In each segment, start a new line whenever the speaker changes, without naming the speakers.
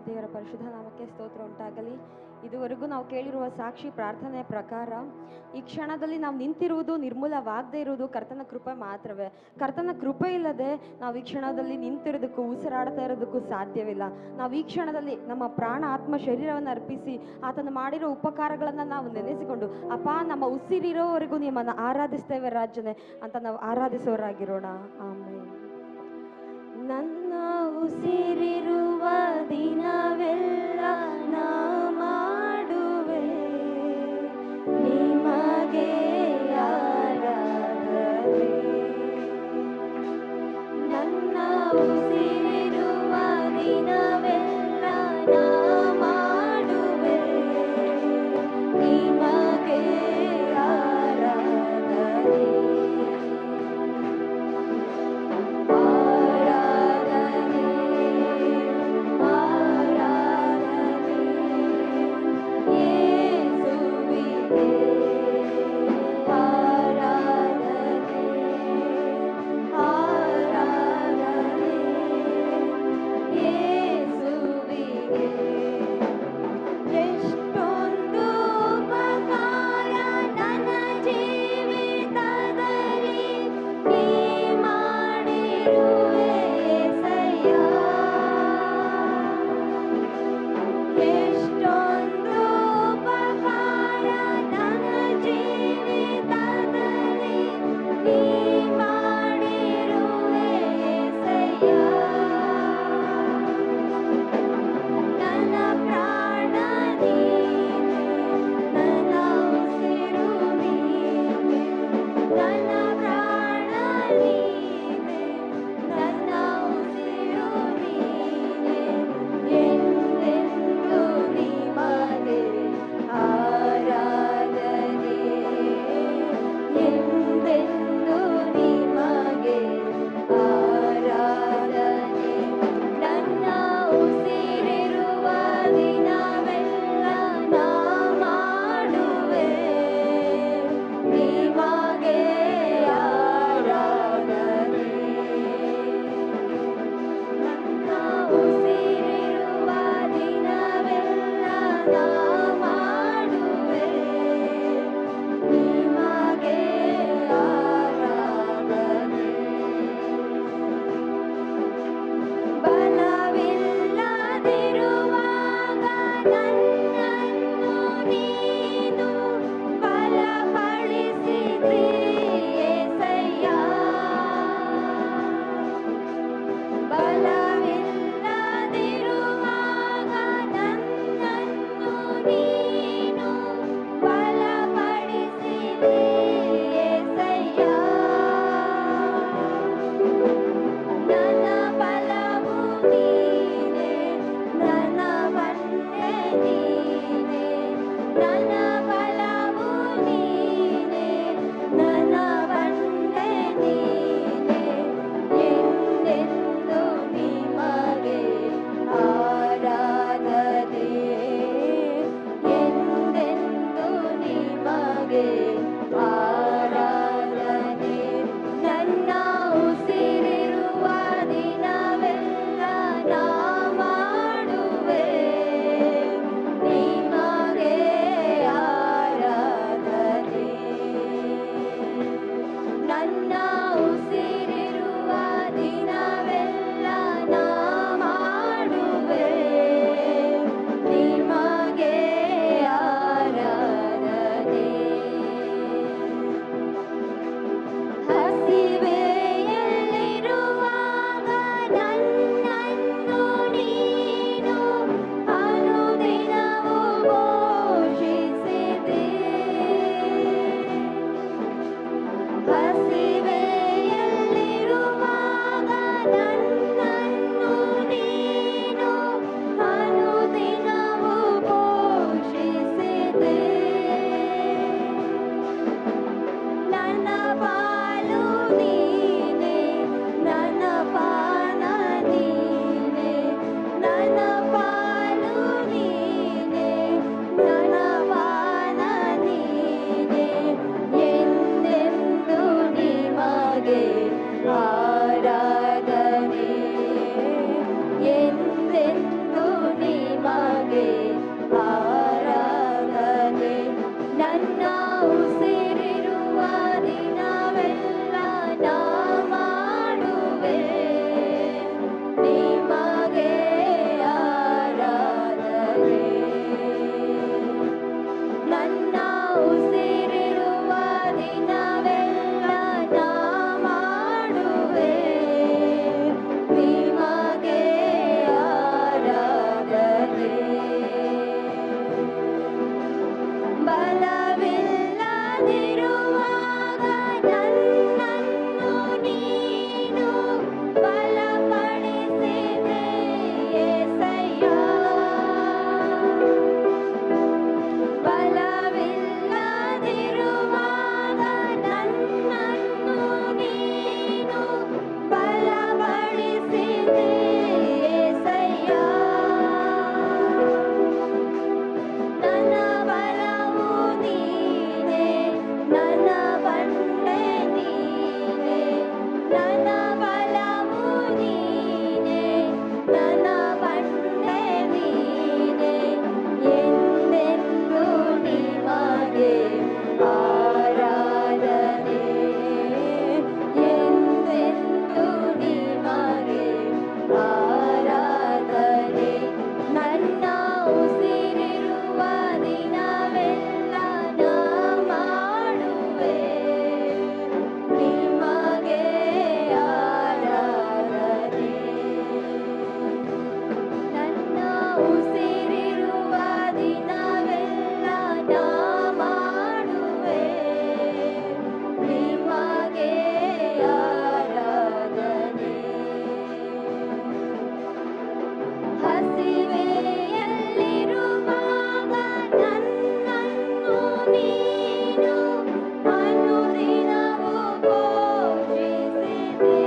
ದೇವರ ಪರಿಶುದ್ಧ ನಾಮಕ್ಕೆ ಸ್ತೋತ್ರ ಉಂಟಾಗಲಿ. ಇದುವರೆಗೂ ನಾವು ಕೇಳಿರುವ ಸಾಕ್ಷಿ ಪ್ರಾರ್ಥನೆಯ ಪ್ರಕಾರ ಈ ಕ್ಷಣದಲ್ಲಿ ನಾವು ನಿಂತಿರುವುದು ನಿರ್ಮೂಲವಾಗದೇ ಇರುವುದು ಕರ್ತನ ಕೃಪೆ ಮಾತ್ರವೇ. ಕರ್ತನ ಕೃಪೆ ಇಲ್ಲದೆ ನಾವು ಈ ಕ್ಷಣದಲ್ಲಿ ನಿಂತಿರೋದಕ್ಕೂ ಉಸಿರಾಡ್ತಾ ಇರೋದಕ್ಕೂ ಸಾಧ್ಯವಿಲ್ಲ. ನಾವು ಈ ಕ್ಷಣದಲ್ಲಿ ನಮ್ಮ ಪ್ರಾಣ ಆತ್ಮ ಶರೀರವನ್ನು ಅರ್ಪಿಸಿ ಆತನು ಮಾಡಿರೋ ಉಪಕಾರಗಳನ್ನು ನಾವು ನೆನೆಸಿಕೊಂಡು ಅಪ್ಪ ನಮ್ಮ ಉಸಿರಿರೋವರೆಗೂ ನಿಮ್ಮನ್ನು ಆರಾಧಿಸ್ತೇವೆ ರಾಜನೇ ಅಂತ ನಾವು ಆರಾಧಿಸೋರಾಗಿರೋಣ. ಆಮೇಲೆ ನನ್ನ ಉಸಿರಿರುವ ದಿನವೆಲ್ಲ ನಾ ಮಾಡುವೆ ನಿಮಗೆ ಆರಾಧನೆ. ನನ್ನ ಉಸಿರಿರುವ ದಿನವೆಲ್ಲ ನಾ ಮಾಡುವೆ ನಿಮಗೆ ಆರಾಧನೆ. ಆರಾಧನೆ ಉಸಿರಿರುವ ದಿನವೆಲ್ಲ ನಾ ಮಾಡುವೆ ನಿಮಗೆ ಆರಾಧನೆ. ಹಸಿವೆಯಲ್ಲಿರುವಾಗ ನನ್ನನ್ನು ನೀನು ಅನುದಿನವೂ ಪೋಷಿಸಿದೆ.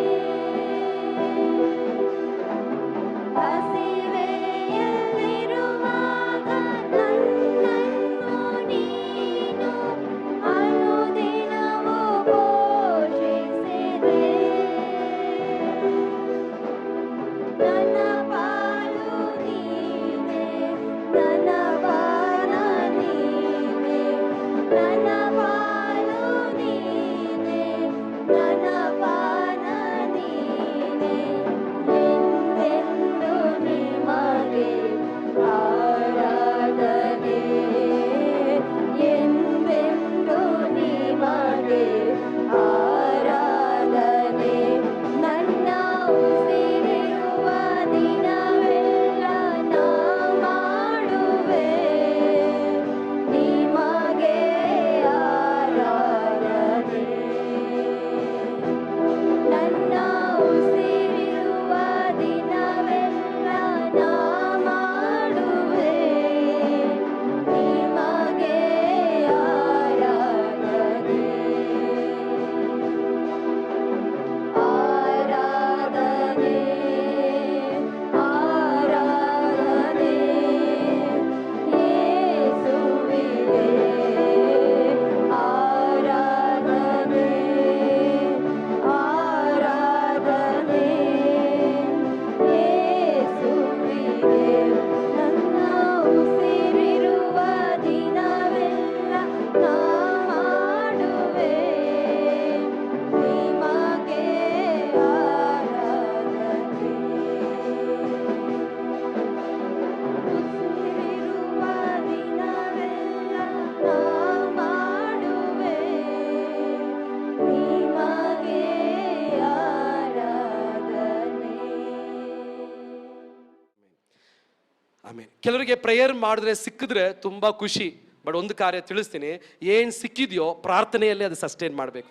ಹಸಿವೆಯಲ್ಲಿರುವಾಗ ನನ್ನನ್ನು ನೀನು ಅನುದಿನವೂ ಪೋಷಿಸಿದೆ. ನನ್ನ ಪಾಲು ನೀನೆ, ನನ್ನ ಪಾನ ನೀನೆ, ನನ್ನ ಪಾಲು ನೀನೆ, ನನ್ನ ಪಾನ ನೀನೆ. ಎಂದೆಂದು ನಿಮಗೆ ಆರಾಧನೆ, ಎಂದೆಂದು ನಿಮಗೆ ಆರಾಧನೆ. ನನ್ನ ಉಸಿರಿರುವ ದಿನವೆಲ್ಲ ನಾ ಮಾಡುವೆ ನಿಮಗೆ ಆರಾಧನೆ. ನನ್ನ ಉಸಿರಿರುವ ದಿನವೆಲ್ಲ ನಾ ಮಾಡುವೆ ನಿಮಗೆ ಆರಾಧನೆ. ಆರಾಧನೆ, ಆರಾಧನೆ ಯೇಸುವಿಗೆ. ಆರಾಧನೆ, ಆರಾಧನೆ ಯೇಸುವಿಗೆ. ನನ್ನ ಉಸಿರಿರುವ ದಿನವೆಲ್ಲ ನಾ ಮಾಡುವೆ ನಿಮಗೆ ಆರಾಧನೆ. ಉಸಿರಿರುವ ದಿನವೆಲ್ಲ ನಾ ಮಾಡುವೆ ನಿಮಗೆ ಆರಾಧನೆ.
ಆಮೇಲೆ ಕೆಲವರಿಗೆ ಪ್ರೇಯರ್ ಮಾಡಿದ್ರೆ ಸಿಕ್ಕಿದ್ರೆ ತುಂಬ ಖುಷಿ. ಬಟ್ ಒಂದು ಕಾರ್ಯ ತಿಳಿಸ್ತೀನಿ, ಏನು ಸಿಕ್ಕಿದೆಯೋ ಪ್ರಾರ್ಥನೆಯಲ್ಲಿ ಅದು ಸಸ್ಟೈನ್ ಮಾಡಬೇಕು.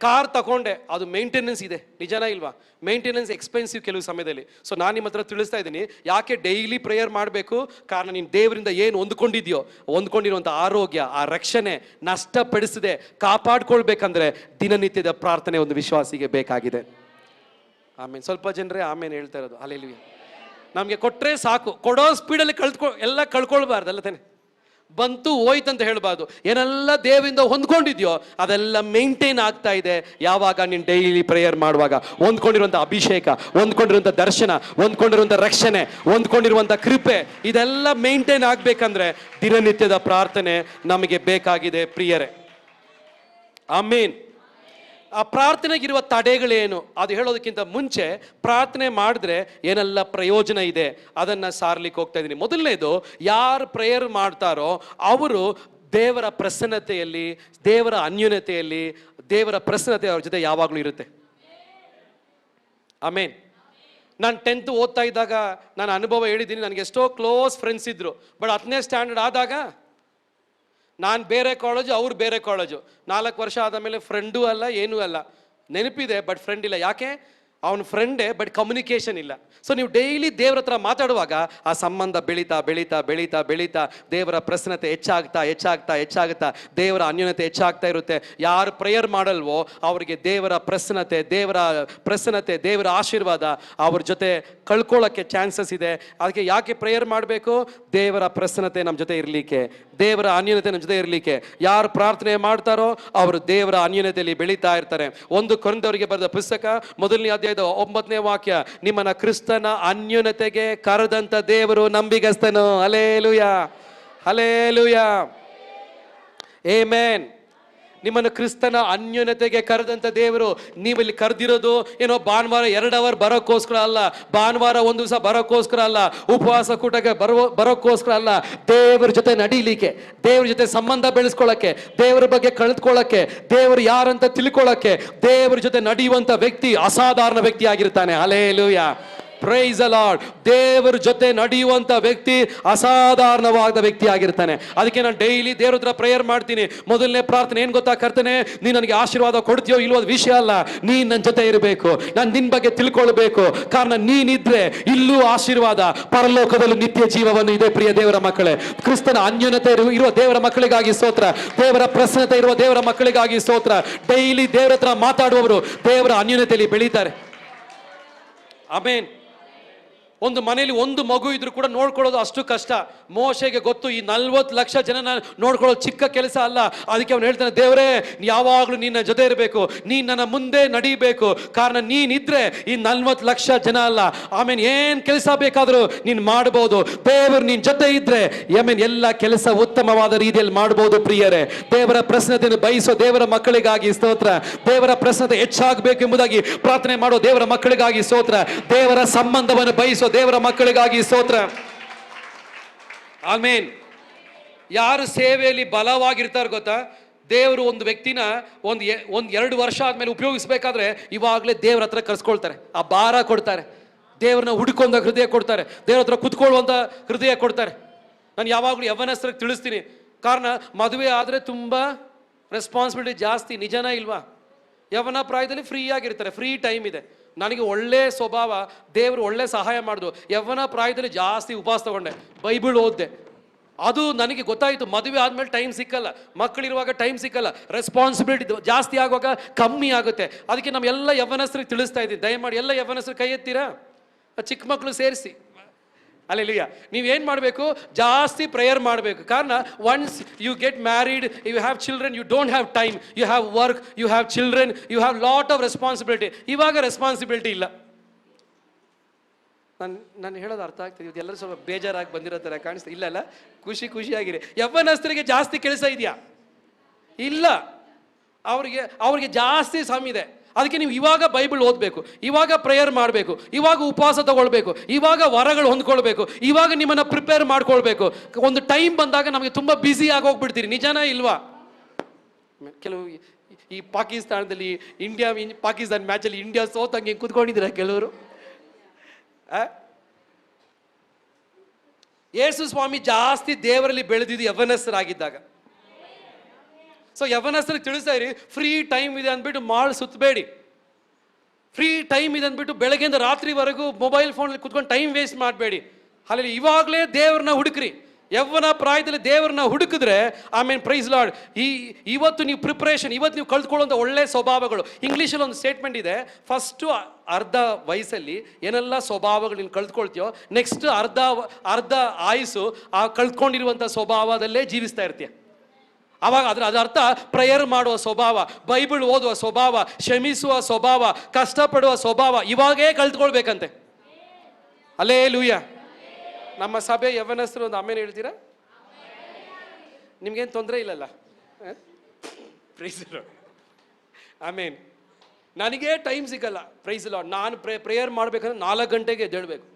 ಕಾರ್ ತಗೊಂಡೆ, ಅದು ಮೇಂಟೆನೆನ್ಸ್ ಇದೆ, ನಿಜನಾ ಇಲ್ವಾ? ಮೇಂಟೆನೆನ್ಸ್ ಎಕ್ಸ್ಪೆನ್ಸಿವ್ ಕೆಲವು ಸಮಯದಲ್ಲಿ. ಸೊ ನಾನು ನಿಮ್ಮ ಹತ್ರ ತಿಳಿಸ್ತಾ ಇದ್ದೀನಿ, ಯಾಕೆ ಡೈಲಿ ಪ್ರೇಯರ್ ಮಾಡಬೇಕು? ಕಾರಣ ನೀನು ದೇವರಿಂದ ಏನು ಹೊಂದ್ಕೊಂಡಿದ್ಯೋ, ಹೊಂದ್ಕೊಂಡಿರುವಂಥ ಆರೋಗ್ಯ, ಆ ರಕ್ಷಣೆ ನಷ್ಟಪಡಿಸದೆ ಕಾಪಾಡ್ಕೊಳ್ಬೇಕಂದ್ರೆ ದಿನನಿತ್ಯದ ಪ್ರಾರ್ಥನೆ ಒಂದು ವಿಶ್ವಾಸಿಗೆ ಬೇಕಾಗಿದೆ. ಸ್ವಲ್ಪ ಜನರೇ ಹೇಳ್ತಾ ಇರೋದು ಹಲ್ಲೆಲೂಯಾ. ನಮಗೆ ಕೊಟ್ಟರೆ ಸಾಕು, ಕೊಡೋ ಸ್ಪೀಡಲ್ಲಿ ಎಲ್ಲ ಕಳ್ಕೊಳ್ಬಾರ್ದು ಅಲ್ಲ ತಾನೆ. ಬಂತು ಹೋಯ್ತಂತ ಹೇಳಬಾರ್ದು. ಏನೆಲ್ಲ ದೇವರಿಂದ ಹೊಂದ್ಕೊಂಡಿದ್ಯೋ ಅದೆಲ್ಲ ಮೇಂಟೈನ್ ಆಗ್ತಾ ಇದೆ ಯಾವಾಗ ನೀನು ಡೈಲಿ ಪ್ರೇಯರ್ ಮಾಡುವಾಗ. ಹೊಂದ್ಕೊಂಡಿರುವಂಥ ಅಭಿಷೇಕ, ಹೊಂದ್ಕೊಂಡಿರುವಂಥ ದರ್ಶನ, ಹೊಂದ್ಕೊಂಡಿರುವಂಥ ರಕ್ಷಣೆ, ಹೊಂದ್ಕೊಂಡಿರುವಂಥ ಕೃಪೆ, ಇದೆಲ್ಲ ಮೇಂಟೈನ್ ಆಗಬೇಕಂದ್ರೆ ದಿನನಿತ್ಯದ ಪ್ರಾರ್ಥನೆ ನಮಗೆ ಬೇಕಾಗಿದೆ ಪ್ರಿಯರೇ. ಆಮೇನ್. ಆ ಪ್ರಾರ್ಥನೆಗಿರುವ ತಡೆಗಳೇನು ಅದು ಹೇಳೋದಕ್ಕಿಂತ ಮುಂಚೆ ಪ್ರಾರ್ಥನೆ ಮಾಡಿದ್ರೆ ಏನೆಲ್ಲ ಪ್ರಯೋಜನ ಇದೆ ಅದನ್ನು ಸಾರ್ಲಿಕ್ಕೆ ಹೋಗ್ತಾ ಇದ್ದೀನಿ. ಮೊದಲನೇದು, ಯಾರು ಪ್ರೇಯರ್ ಮಾಡ್ತಾರೋ ಅವರು ದೇವರ ಪ್ರಸನ್ನತೆಯಲ್ಲಿ, ದೇವರ ಅನ್ಯೋನ್ಯತೆಯಲ್ಲಿ, ದೇವರ ಪ್ರಸನ್ನತೆ ಅವ್ರ ಜೊತೆ ಯಾವಾಗಲೂ ಇರುತ್ತೆ. ಆಮೇನ್. ನಾನು 10th ಓದ್ತಾ ಇದ್ದಾಗ ನಾನು ಅನುಭವ ಹೇಳಿದ್ದೀನಿ. ನನಗೆ ಎಷ್ಟೋ ಕ್ಲೋಸ್ ಫ್ರೆಂಡ್ಸ್ ಇದ್ದರು. ಬಟ್ 10ನೇ ಸ್ಟ್ಯಾಂಡರ್ಡ್ ಆದಾಗ ನಾನು ಬೇರೆ ಕಾಲೇಜು, ಅವ್ರು ಬೇರೆ ಕಾಲೇಜು. 4 ವರ್ಷ ಆದ ಮೇಲೆ ಫ್ರೆಂಡೂ ಅಲ್ಲ, ಏನೂ ಅಲ್ಲ. ನೆನಪಿದೆ ಬಟ್ ಫ್ರೆಂಡ್ ಇಲ್ಲ. ಯಾಕೆ? ಅವನ ಫ್ರೆಂಡೇ ಬಟ್ ಕಮ್ಯುನಿಕೇಷನ್ ಇಲ್ಲ. ಸೊ ನೀವು ಡೈಲಿ ದೇವ್ರ ಹತ್ರ ಮಾತಾಡುವಾಗ ಆ ಸಂಬಂಧ ಬೆಳೀತಾ ಬೆಳೀತಾ ಬೆಳೀತಾ ಬೆಳೀತಾ ದೇವರ ಪ್ರಸನ್ನತೆ ಹೆಚ್ಚಾಗ್ತಾ ಹೆಚ್ಚಾಗ್ತಾ ಹೆಚ್ಚಾಗ್ತಾ ದೇವರ ಅನ್ಯೋನ್ಯತೆ ಹೆಚ್ಚಾಗ್ತಾ ಇರುತ್ತೆ. ಯಾರು ಪ್ರೇಯರ್ ಮಾಡಲ್ವೋ ಅವರಿಗೆ ದೇವರ ಪ್ರಸನ್ನತೆ ದೇವರ ಆಶೀರ್ವಾದ ಅವ್ರ ಜೊತೆ ಕಳ್ಕೊಳ್ಳೋಕ್ಕೆ ಚಾನ್ಸಸ್ ಇದೆ. ಅದಕ್ಕೆ ಯಾಕೆ ಪ್ರೇಯರ್ ಮಾಡಬೇಕು? ದೇವರ ಪ್ರಸನ್ನತೆ ನಮ್ಮ ಜೊತೆ ಇರಲಿಕ್ಕೆ, ದೇವರ ಅನ್ಯೋನ್ಯತೆ ನಮ್ಮ ಜೊತೆ ಇರಲಿಕ್ಕೆ. ಯಾರು ಪ್ರಾರ್ಥನೆ ಮಾಡ್ತಾರೋ ಅವರು ದೇವರ ಅನ್ಯೋನ್ಯತೆಯಲ್ಲಿ ಬೆಳೀತಾ ಇರ್ತಾರೆ. 1 ಕೊರಿಂಥದವರಿಗೆ ಬರೆದ ಪುಸ್ತಕ 1ನೇ ಅಧ್ಯಾಯದ 9ನೇ ವಾಕ್ಯ, ನಿಮ್ಮನ್ನ ಕ್ರಿಸ್ತನ ಅನ್ಯೋನ್ಯತೆಗೆ ಕರೆದಂತ ದೇವರು ನಂಬಿಗಸ್ತನು. Hallelujah, hallelujah, amen. ನಿಮ್ಮನ್ನು ಕ್ರಿಸ್ತನ ಅನ್ಯೋನ್ಯತೆಗೆ ಕರೆದಂತ ದೇವರು. ನೀವಿಲ್ಲಿ ಕರೆದಿರೋದು ಏನೋ ಭಾನುವಾರ 2 ಅವರ್ ಬರೋಕ್ಕೋಸ್ಕರ ಅಲ್ಲ, ಭಾನುವಾರ 1 ದಿವಸ ಬರೋಕ್ಕೋಸ್ಕರ ಅಲ್ಲ, ಉಪವಾಸ ಕೂಟಕ್ಕೆ ಬರೋಕ್ಕೋಸ್ಕರ ಅಲ್ಲ. ದೇವರ ಜೊತೆ ನಡೀಲಿಕ್ಕೆ, ದೇವ್ರ ಜೊತೆ ಸಂಬಂಧ ಬೆಳೆಸ್ಕೊಳ್ಳೋಕ್ಕೆ, ದೇವರ ಬಗ್ಗೆ ಕಳೆದುಕೊಳ್ಳೋಕ್ಕೆ, ದೇವರು ಯಾರಂತ ತಿಳ್ಕೊಳ್ಳೋಕ್ಕೆ, ದೇವರ ಜೊತೆ ನಡೆಯುವಂತ ವ್ಯಕ್ತಿ ಅಸಾಧಾರಣ ವ್ಯಕ್ತಿ ಆಗಿರ್ತಾನೆ. Hallelujah, praise the lord. ದೇವರ ಜೊತೆ ನಡೆಯುವಂತ ವ್ಯಕ್ತಿ ಅಸಾಧಾರಣವಾದ ವ್ಯಕ್ತಿ ಆಗಿರ್ತಾನೆ. ಅದಕ್ಕೆ ನಾನು ಡೈಲಿ ದೇವ್ರ ಹತ್ರ ಪ್ರೇಯರ್ ಮಾಡ್ತೀನಿ. ಮೊದಲನೇ ಪ್ರಾರ್ಥನೆ ಏನ್ ಗೊತ್ತಾ? ಕರ್ತನೆ, ನೀ ನನಗೆ ಆಶೀರ್ವಾದ ಕೊಡ್ತೀಯೋ ಇಲ್ವೋ ಅದು ವಿಷಯ ಅಲ್ಲ, ನೀನ್ ನನ್ನ ಜೊತೆ ಇರಬೇಕು, ನಾನು ನಿನ್ ಬಗ್ಗೆ ತಿಳ್ಕೊಳ್ಬೇಕು. ಕಾರಣ ನೀನಿದ್ರೆ ಇಲ್ಲೂ ಆಶೀರ್ವಾದ, ಪರಲೋಕದಲ್ಲೂ ನಿತ್ಯ ಜೀವವನ್ನು ಇದೆ. ಪ್ರಿಯ ದೇವರ ಮಕ್ಕಳೇ, ಕ್ರಿಸ್ತನ ಅನ್ಯೋನ್ಯತೆ ಇರುವ ದೇವರ ಮಕ್ಕಳಿಗಾಗಿ ಸ್ತೋತ್ರ, ದೇವರ ಪ್ರಸನ್ನತೆ ಇರುವ ದೇವರ ಮಕ್ಕಳಿಗಾಗಿ ಸ್ತೋತ್ರ. ಡೈಲಿ ದೇವರ ಹತ್ರ ಮಾತಾಡುವವರು ದೇವರ ಅನ್ಯೋನ್ಯತೆಯಲ್ಲಿ ಬೆಳೀತಾರೆ. ಆಮೇನ್. ಒಂದು ಮನೆಯಲ್ಲಿ ಒಂದು ಮಗು ಇದ್ರೂ ಕೂಡ ನೋಡ್ಕೊಳ್ಳೋದು ಅಷ್ಟು ಕಷ್ಟ. ಮೋಶೆಗೆ ಗೊತ್ತು, ಈ 40 ಲಕ್ಷ ಜನನ ನೋಡ್ಕೊಳ್ಳೋದು ಚಿಕ್ಕ ಕೆಲಸ ಅಲ್ಲ. ಅದಕ್ಕೆ ಅವನು ಹೇಳ್ತಾನೆ, ದೇವರೇ ಯಾವಾಗಲೂ ನಿನ್ನ ಜೊತೆ ಇರಬೇಕು, ನೀನ್ ನನ್ನ ಮುಂದೆ ನಡೀಬೇಕು. ಕಾರಣ ನೀನಿದ್ರೆ ಈ 40 ಲಕ್ಷ ಜನ ಅಲ್ಲ, ಆಮೇಲೆ ಏನ್ ಕೆಲಸ ಬೇಕಾದರೂ ನೀನ್ ಮಾಡಬಹುದು. ದೇವರು ನಿನ್ ಜೊತೆ ಇದ್ರೆ ಆಮೇಲೆ ಎಲ್ಲ ಕೆಲಸ ಉತ್ತಮವಾದ ರೀತಿಯಲ್ಲಿ ಮಾಡಬಹುದು. ಪ್ರಿಯರೇ, ದೇವರ ಪ್ರಸನ್ನತೆಯನ್ನು ಬಯಸೋ ದೇವರ ಮಕ್ಕಳಿಗಾಗಿ ಸ್ತೋತ್ರ. ದೇವರ ಪ್ರಸನ್ನತೆ ಹೆಚ್ಚಾಗಬೇಕು ಎಂಬುದಾಗಿ ಪ್ರಾರ್ಥನೆ ಮಾಡೋ ದೇವರ ಮಕ್ಕಳಿಗಾಗಿ ಸ್ತೋತ್ರ. ದೇವರ ಸಂಬಂಧವನ್ನು ಬಯಸೋ ದೇವರ ಮಕ್ಕಳಿಗಾಗಿ ಸ್ತೋತ್ರ. ಆಮೇನ್. ಯಾರು ಸೇವೆಯಲ್ಲಿ ಬಲವಾಗಿರ್ತಾರೆ ಗೊತ್ತಾ? ದೇವರು ಒಂದು ವ್ಯಕ್ತಿನ ಒಂದು 2 ವರ್ಷ ಆದ್ಮೇಲೆ ಉಪಯೋಗಿಸ್ಬೇಕಾದ್ರೆ ಇವಾಗಲೇ ದೇವ್ರ ಹತ್ರ ಕರ್ಸ್ಕೊಳ್ತಾರೆ, ಆ ಭಾರ ಕೊಡ್ತಾರೆ, ದೇವ್ರನ್ನ ಹುಡುಕೊಂಡ ಹೃದಯ ಕೊಡ್ತಾರೆ, ದೇವ್ರ ಹತ್ರ ಕುತ್ಕೊಳ್ಳುವಂತ ಹೃದಯ ಕೊಡ್ತಾರೆ. ನಾನು ಯಾವಾಗಲೂ ಯವ್ವನಸ್ಥರಿಗೆ ತಿಳಿಸ್ತೀನಿ, ಕಾರಣ ಮದುವೆ ಆದರೆ ತುಂಬಾ ರೆಸ್ಪಾನ್ಸಿಬಿಲಿಟಿ ಜಾಸ್ತಿ. ನಿಜನಾ ಇಲ್ವಾ? ಯವ್ವನ ಪ್ರಾಯದಲ್ಲಿ ಫ್ರೀ ಆಗಿರ್ತಾರೆ, ಫ್ರೀ ಟೈಮ್ ಇದೆ. ನನಗೆ ಒಳ್ಳೆ ಸ್ವಭಾವ, ದೇವರು ಒಳ್ಳೆ ಸಹಾಯ ಮಾಡಿದ್ರು. ಯವ್ವನ ಪ್ರಾಯದಲ್ಲಿ ಜಾಸ್ತಿ ಉಪವಾಸ ತಗೊಂಡೆ, ಬೈಬಲ್ ಓದ್ದೆ. ಅದು ನನಗೆ ಗೊತ್ತಾಯಿತು, ಮದುವೆ ಆದಮೇಲೆ ಟೈಮ್ ಸಿಕ್ಕಲ್ಲ, ಮಕ್ಕಳಿರುವಾಗ ಟೈಮ್ ಸಿಕ್ಕಲ್ಲ, ರೆಸ್ಪಾನ್ಸಿಬಿಲಿಟಿ ಜಾಸ್ತಿ ಆಗುವಾಗ ಕಮ್ಮಿ ಆಗುತ್ತೆ. ಅದಕ್ಕೆ ನಮ್ಮ ಎಲ್ಲ ಯವ್ವನಸ್ಥರಿಗೆ ತಿಳಿಸ್ತಾ ಇದ್ದೀನಿ, ದಯಮಾಡಿ ಎಲ್ಲ ಯವ್ವನಸ್ಥರು ಕೈ ಎತ್ತೀರಾ, ಚಿಕ್ಕ ಮಕ್ಕಳು ಸೇರಿಸಿ. ಅಲ್ಲೆಲ್ಲೂಯ್ಯ. ನೀವೇನು ಮಾಡಬೇಕು? ಜಾಸ್ತಿ ಪ್ರೇಯರ್ ಮಾಡಬೇಕು. ಕಾರಣ once you get married, you have children, you don't have time, you have work, you have children, you have lot of responsibility. ಇವಾಗ ರೆಸ್ಪಾನ್ಸಿಬಿಲಿಟಿ ಇಲ್ಲ. ನಾನು ಹೇಳೋದು ಅರ್ಥ ಆಗ್ತದೆ? ಇವತ್ತು ಎಲ್ಲರೂ ಸ್ವಲ್ಪ ಬೇಜಾರಾಗಿ ಬಂದಿರೋ ಥರ ಕಾಣಿಸ್ತಾ ಇಲ್ಲ? ಖುಷಿಯಾಗಿರಿ. ಯವ್ವನಸ್ಥರಿಗೆ ಜಾಸ್ತಿ ಕೆಲಸ ಇದೆಯಾ? ಇಲ್ಲ. ಅವ್ರಿಗೆ ಜಾಸ್ತಿ ಸಮಯ ಇದೆ. ಅದಕ್ಕೆ ನೀವು ಇವಾಗ ಬೈಬಲ್ ಓದಬೇಕು, ಇವಾಗ ಪ್ರೇಯರ್ ಮಾಡಬೇಕು, ಇವಾಗ ಉಪವಾಸ ತಗೊಳ್ಬೇಕು, ಇವಾಗ ವರಗಳು ಹೊಂದ್ಕೊಳ್ಬೇಕು, ಇವಾಗ ನಿಮ್ಮನ್ನು ಪ್ರಿಪೇರ್ ಮಾಡ್ಕೊಳ್ಬೇಕು. ಒಂದು ಟೈಮ್ ಬಂದಾಗ ನಮಗೆ ತುಂಬ ಬ್ಯುಸಿ ಆಗೋಗ್ಬಿಡ್ತೀರಿ. ನಿಜನಾ ಇಲ್ವಾ? ಕೆಲವು ಈ ಪಾಕಿಸ್ತಾನದಲ್ಲಿ ಪಾಕಿಸ್ತಾನ ಮ್ಯಾಚಲ್ಲಿ ಇಂಡಿಯಾ ಸೋತಂಗೆ ಕೂತ್ಕೊಂಡಿದ್ದೀರಾ ಕೆಲವರು. ಯೇಸು ಸ್ವಾಮಿ ಜಾಸ್ತಿ ದೇವರಲ್ಲಿ ಬೆಳೆದಿದ್ದು ಯವ್ವನಸ್ಥರಾಗಿದ್ದಾಗ. ಸೊ ಯವ್ವನಸ್ಥರಿಗೆ ತಿಳಿಸ್ತಾ ಇರಿ, ಫ್ರೀ ಟೈಮ್ ಇದೆ ಅಂದ್ಬಿಟ್ಟು ಮಾಲ್ ಸುತ್ತಬೇಡಿ. ಫ್ರೀ ಟೈಮ್ ಇದೆ ಅಂದ್ಬಿಟ್ಟು ಬೆಳಗ್ಗೆಯಿಂದ ರಾತ್ರಿವರೆಗೂ ಮೊಬೈಲ್ ಫೋನಲ್ಲಿ ಕುತ್ಕೊಂಡು ಟೈಮ್ ವೇಸ್ಟ್ ಮಾಡಬೇಡಿ. ಅಲ್ಲಿ ಇವಾಗಲೇ ದೇವ್ರನ್ನ ಹುಡುಕ್ರಿ. ಯವ್ವನ ಪ್ರಾಯದಲ್ಲಿ ದೇವ್ರನ್ನ ಹುಡುಕಿದ್ರೆ ಆಮೇಲೆ ಪ್ರೈಸ್ ಲಾರ್ಡ್. ಇವತ್ತು ನೀವು ಪ್ರಿಪ್ರೇಷನ್, ಇವತ್ತು ನೀವು ಕಲ್ತ್ಕೊಳ್ಳುವಂಥ ಒಳ್ಳೆ ಸ್ವಭಾವಗಳು. ಇಂಗ್ಲೀಷಲ್ಲಿ ಒಂದು ಸ್ಟೇಟ್ಮೆಂಟ್ ಇದೆ, ಫಸ್ಟು ಅರ್ಧ ವಯಸ್ಸಲ್ಲಿ ಏನೆಲ್ಲ ಸ್ವಭಾವಗಳು ನೀನು ಕಲ್ತ್ಕೊಳ್ತೀಯೋ, ನೆಕ್ಸ್ಟ್ ಅರ್ಧ ಆಯುಸ್ಸು ಆ ಕಲ್ತ್ಕೊಂಡಿರುವಂಥ ಸ್ವಭಾವದಲ್ಲೇ ಜೀವಿಸ್ತಾ ಇರ್ತೀಯ. ಅವಾಗ ಅದರ ಅರ್ಥ ಪ್ರೇಯರ್ ಮಾಡುವ ಸ್ವಭಾವ, ಬೈಬಲ್ ಓದುವ ಸ್ವಭಾವ, ಕ್ಷಮಿಸುವ ಸ್ವಭಾವ, ಕಷ್ಟಪಡುವ ಸ್ವಭಾವ ಇವಾಗೇ ಕಲ್ತ್ಕೊಳ್ಬೇಕಂತೆ. ಹಲ್ಲೆಲೂಯಾ. ನಮ್ಮ ಸಭೆ ಯವ್ವನಸ್ಥರು ಒಂದು ಆಮೇಲೆ ಹೇಳ್ತೀರಾ? ನಿಮ್ಗೇನು ತೊಂದರೆ ಇಲ್ಲಲ್ಲ? Praise Lord. ಆಮೇನ್. ನನಗೆ ಟೈಮ್ ಸಿಗಲ್ಲ. Price lord. ನಾನು ಪ್ರೇಯರ್ ಮಾಡ್ಬೇಕಂದ್ರೆ 4 ಗಂಟೆಗೆ ಎದ್ದೇಳಬೇಕು.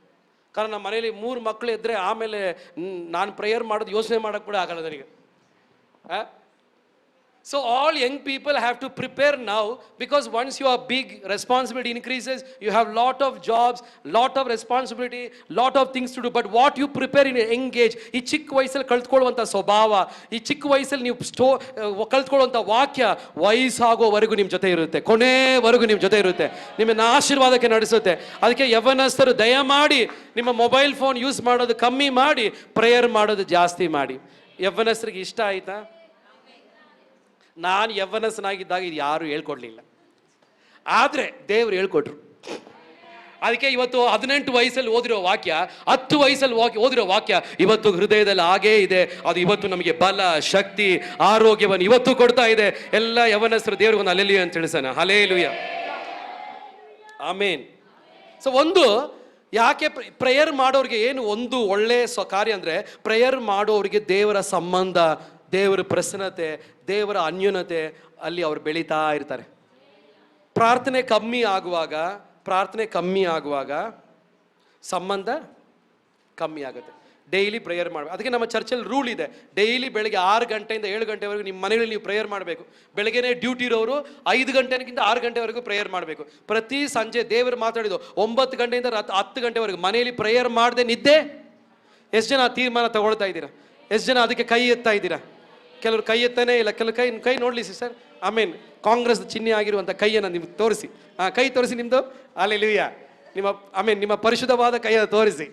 ಕಾರಣ ನಮ್ಮ ಮನೇಲಿ 3 ಮಕ್ಕಳು ಇದ್ದರೆ ಆಮೇಲೆ ನಾನು ಪ್ರೇಯರ್ ಮಾಡೋದು ಯೋಚನೆ ಮಾಡೋಕ್ಕೆ ಕೂಡ ಆಗಲ್ಲ ನನಗೆ. So all young people have to prepare now, because once you are big, responsibility increases, you have lot of jobs, lot of responsibility, lot of things to do. But what you prepare in young age, ಈ ಚಿಕ್ಕ ವಯಸ್ಸಲ್ಲಿ ಕಲ್ತ್ಕೊಳ್ಳುವಂಥ ಸ್ವಭಾವ, ಈ ಚಿಕ್ಕ ವಯಸ್ಸಲ್ಲಿ ನೀವು ಕಲ್ತ್ಕೊಳ್ಳುವಂಥ ವಾಕ್ಯ ವಯಸ್ಸಾಗೋವರೆಗೂ ನಿಮ್ಮ ಜೊತೆ ಇರುತ್ತೆ, ಕೊನೆವರೆಗೂ ನಿಮ್ಮ ಜೊತೆ ಇರುತ್ತೆ, ನಿಮ್ಮನ್ನು ಆಶೀರ್ವಾದಕ್ಕೆ ನಡೆಸುತ್ತೆ. ಅದಕ್ಕೆ ಯವ್ವನಸ್ಥರು ದಯಮಾಡಿ ನಿಮ್ಮ ಮೊಬೈಲ್ ಫೋನ್ ಯೂಸ್ ಮಾಡೋದು ಕಮ್ಮಿ ಮಾಡಿ, ಪ್ರೇಯರ್ ಮಾಡೋದು ಜಾಸ್ತಿ ಮಾಡಿ. ಯವ್ವನಸ್ಥರಿಗೆ ಇಷ್ಟ ಆಯ್ತಾ? ನಾನು ಯವ್ವನಸ್ಥನಾಗಿದ್ದಾಗ ಇದು ಯಾರು ಹೇಳ್ಕೊಡ್ಲಿಲ್ಲ, ಆದರೆ ದೇವರು ಹೇಳ್ಕೊಟ್ರು. ಅದಕ್ಕೆ ಇವತ್ತು 18 ವಯಸ್ಸಲ್ಲಿ ಓದಿರೋ ವಾಕ್ಯ, 10 ವಯಸ್ಸಲ್ಲಿ ಓದಿರೋ ವಾಕ್ಯ ಇವತ್ತು ಹೃದಯದಲ್ಲಿ ಹಾಗೇ ಇದೆ. ಅದು ಇವತ್ತು ನಮಗೆ ಬಲ, ಶಕ್ತಿ, ಆರೋಗ್ಯವನ್ನು ಇವತ್ತು ಕೊಡ್ತಾ ಇದೆ. ಎಲ್ಲ ಯವ್ವನಸ್ಥರು ದೇವ್ರಿಗೊಂದು ಹಲ್ಲೆಲೂಯಾ ಅಂತ ತಿಳಿಸೋಣ. ಹಲ್ಲೆಲೂಯಾ. ಆಮೇನ್. ಸೊ ಒಂದು ಯಾಕೆ ಪ್ರೇಯರ್ ಮಾಡೋರಿಗೆ ಏನು ಒಂದು ಒಳ್ಳೆ ಕಾರ್ಯ ಅಂದರೆ, ಪ್ರೇಯರ್ ಮಾಡೋರಿಗೆ ದೇವರ ಸಂಬಂಧ, ದೇವರ ಪ್ರಸನ್ನತೆ, ದೇವರ ಅನ್ಯೋನ್ಯತೆ ಅಲ್ಲಿ ಅವ್ರು ಬೆಳೀತಾ ಇರ್ತಾರೆ. ಪ್ರಾರ್ಥನೆ ಕಮ್ಮಿ ಆಗುವಾಗ ಸಂಬಂಧ ಕಮ್ಮಿ ಆಗುತ್ತೆ. ಡೈಲಿ ಪ್ರೇಯರ್ ಮಾಡಬೇಕು. ಅದಕ್ಕೆ ನಮ್ಮ ಚರ್ಚಲ್ಲಿ ರೂಲ್ ಇದೆ, ಡೈಲಿ ಬೆಳಗ್ಗೆ 6 ಗಂಟೆಯಿಂದ 7 ಗಂಟೆವರೆಗೂ ನಿಮ್ಮ ಮನೆಯಲ್ಲಿ ನೀವು ಪ್ರೇಯರ್ ಮಾಡಬೇಕು. ಬೆಳಗ್ಗೆನೇ ಡ್ಯೂಟಿ ಇರೋರು 5 ಗಂಟೆಗಿಂತ 6 ಗಂಟೆವರೆಗೂ ಪ್ರೇಯರ್ ಮಾಡಬೇಕು. ಪ್ರತಿ ಸಂಜೆ ದೇವರು ಮಾತಾಡಿದ್ದು 9 ಗಂಟೆಯಿಂದ 10 ಗಂಟೆವರೆಗೂ ಮನೆಯಲ್ಲಿ ಪ್ರೇಯರ್ ಮಾಡದೆ ನಿದ್ದೆ. ಎಷ್ಟು ಜನ ತೀರ್ಮಾನ ತಗೊಳ್ತಾ ಇದ್ದೀರಾ? ಎಷ್ಟು ಜನ ಅದಕ್ಕೆ ಕೈ ಎತ್ತಾ ಇದ್ದೀರಾ? ಕೆಲವರು ಕೈ ಎತ್ತಾನೇ ಇಲ್ಲ, ಕೆಲವು ಕೈ ನೋಡಲಿ ಸಿಸ್ಟರ್. ಆಮೇಲೆ ಕಾಂಗ್ರೆಸ್ ಚಿಹ್ನೆ ಆಗಿರುವಂಥ ಕೈಯನ್ನು ನಿಮ್ಗೆ ತೋರಿಸಿ. ಕೈ ತೋರಿಸಿ ನಿಮ್ಮದು. ಅಲ್ಲೆಲೂಯಾ. ನಿಮ್ಮ ಪರಿಶುದ್ಧವಾದ ಕೈಯನ್ನು ತೋರಿಸಿ.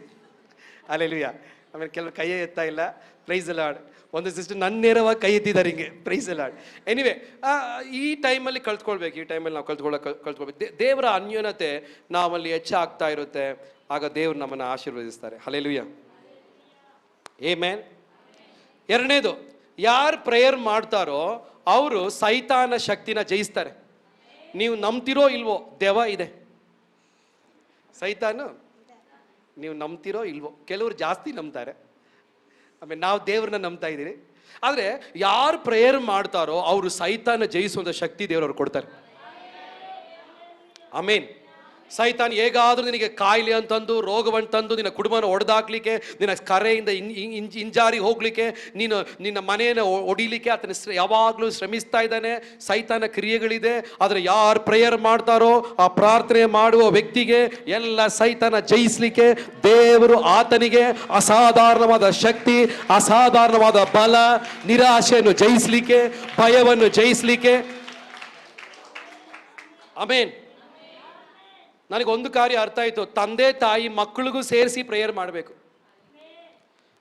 ಅಲ್ಲೆಲೂಯಾ. ಆಮೇಲೆ ಕೆಲವರು ಕೈಯೇ ಎತ್ತಾ ಇಲ್ಲ. Praise the Lord. ಒಂದು ಸಿಸ್ಟರ್ ನನ್ನ ನೇರವಾಗಿ ಕೈ ಎತ್ತಿದ್ದಾರೆ ಹಿಂಗೆ. Price the lord. ಎನಿವೆ, ಈ ಟೈಮಲ್ಲಿ ಕಲ್ತ್ಕೊಳ್ಬೇಕು. ಈ ಟೈಮಲ್ಲಿ ನಾವು ಕಲ್ತ್ಕೊಳ್ಬೇಕು. ದೇವರ ಅನ್ಯೋನ್ಯತೆ ನಾವಲ್ಲಿ ಹೆಚ್ಚಾಗ್ತಾ ಇರುತ್ತೆ. ಆಗ ದೇವರು ನಮ್ಮನ್ನು ಆಶೀರ್ವದಿಸ್ತಾರೆ. ಹಲ್ಲೆಲೂಯಾ. ಆಮೆನ್. ಎರಡನೇದು, ಯಾರು ಪ್ರೇಯರ್ ಮಾಡ್ತಾರೋ ಅವರು ಸೈತಾನ ಶಕ್ತಿನ ಜಯಿಸ್ತಾರೆ. ನೀವು ನಂಬ್ತಿರೋ ಇಲ್ವೋ, ದೆವ್ವ ಇದೆ. ಸೈತಾನು ನೀವು ನಂಬ್ತಿರೋ ಇಲ್ವೋ, ಕೆಲವರು ಜಾಸ್ತಿ ನಂಬ್ತಾರೆ. ಆಮೇಲೆ ನಾವು ದೇವ್ರನ್ನ ನಂಬ್ತಾ ಇದ್ದೀರಿ. ಆದರೆ ಯಾರು ಪ್ರೇಯರ್ ಮಾಡ್ತಾರೋ ಅವರು ಸೈತಾನ ಜಯಿಸುವಂಥ ಶಕ್ತಿ ದೇವರವ್ರು ಕೊಡ್ತಾರೆ. ಆಮೇನ್. ಸೈತಾನ್ ಹೇಗಾದರೂ ನಿನಗೆ ಕಾಯಿಲೆ ಅಂತಂದು, ರೋಗವನ್ನು ತಂದು, ನಿನ್ನ ಕುಟುಂಬನ ಒಡೆದಾಕ್ಲಿಕ್ಕೆ, ನಿನ್ನ ಕರೆಯಿಂದ ಹಿಂಜಾರಿ ಹೋಗ್ಲಿಕ್ಕೆ, ನಿನ್ನ ಮನೆಯನ್ನು ಒಡಿಲಿಕ್ಕೆ ಆತನ ಯಾವಾಗಲೂ ಶ್ರಮಿಸ್ತಾ ಇದ್ದಾನೆ. ಸೈತಾನ ಕ್ರಿಯೆಗಳಿದೆ. ಆದರೆ ಯಾರು ಪ್ರೇಯರ್ ಮಾಡ್ತಾರೋ ಆ ಪ್ರಾರ್ಥನೆ ಮಾಡುವ ವ್ಯಕ್ತಿಗೆ ಎಲ್ಲ ಸೈತಾನ ಜಯಿಸ್ಲಿಕ್ಕೆ ದೇವರು ಆತನಿಗೆ ಅಸಾಧಾರಣವಾದ ಶಕ್ತಿ, ಅಸಾಧಾರಣವಾದ ಬಲ, ನಿರಾಶೆಯನ್ನು ಜಯಿಸ್ಲಿಕ್ಕೆ, ಭಯವನ್ನು ಜಯಿಸ್ಲಿಕ್ಕೆ. ಆಮೇನ್. ನನಗೊಂದು ಕಾರ್ಯ ಅರ್ಥ ಆಯಿತು. ತಂದೆ ತಾಯಿ ಮಕ್ಕಳಿಗೂ ಸೇರಿಸಿ ಪ್ರೇಯರ್ ಮಾಡಬೇಕು.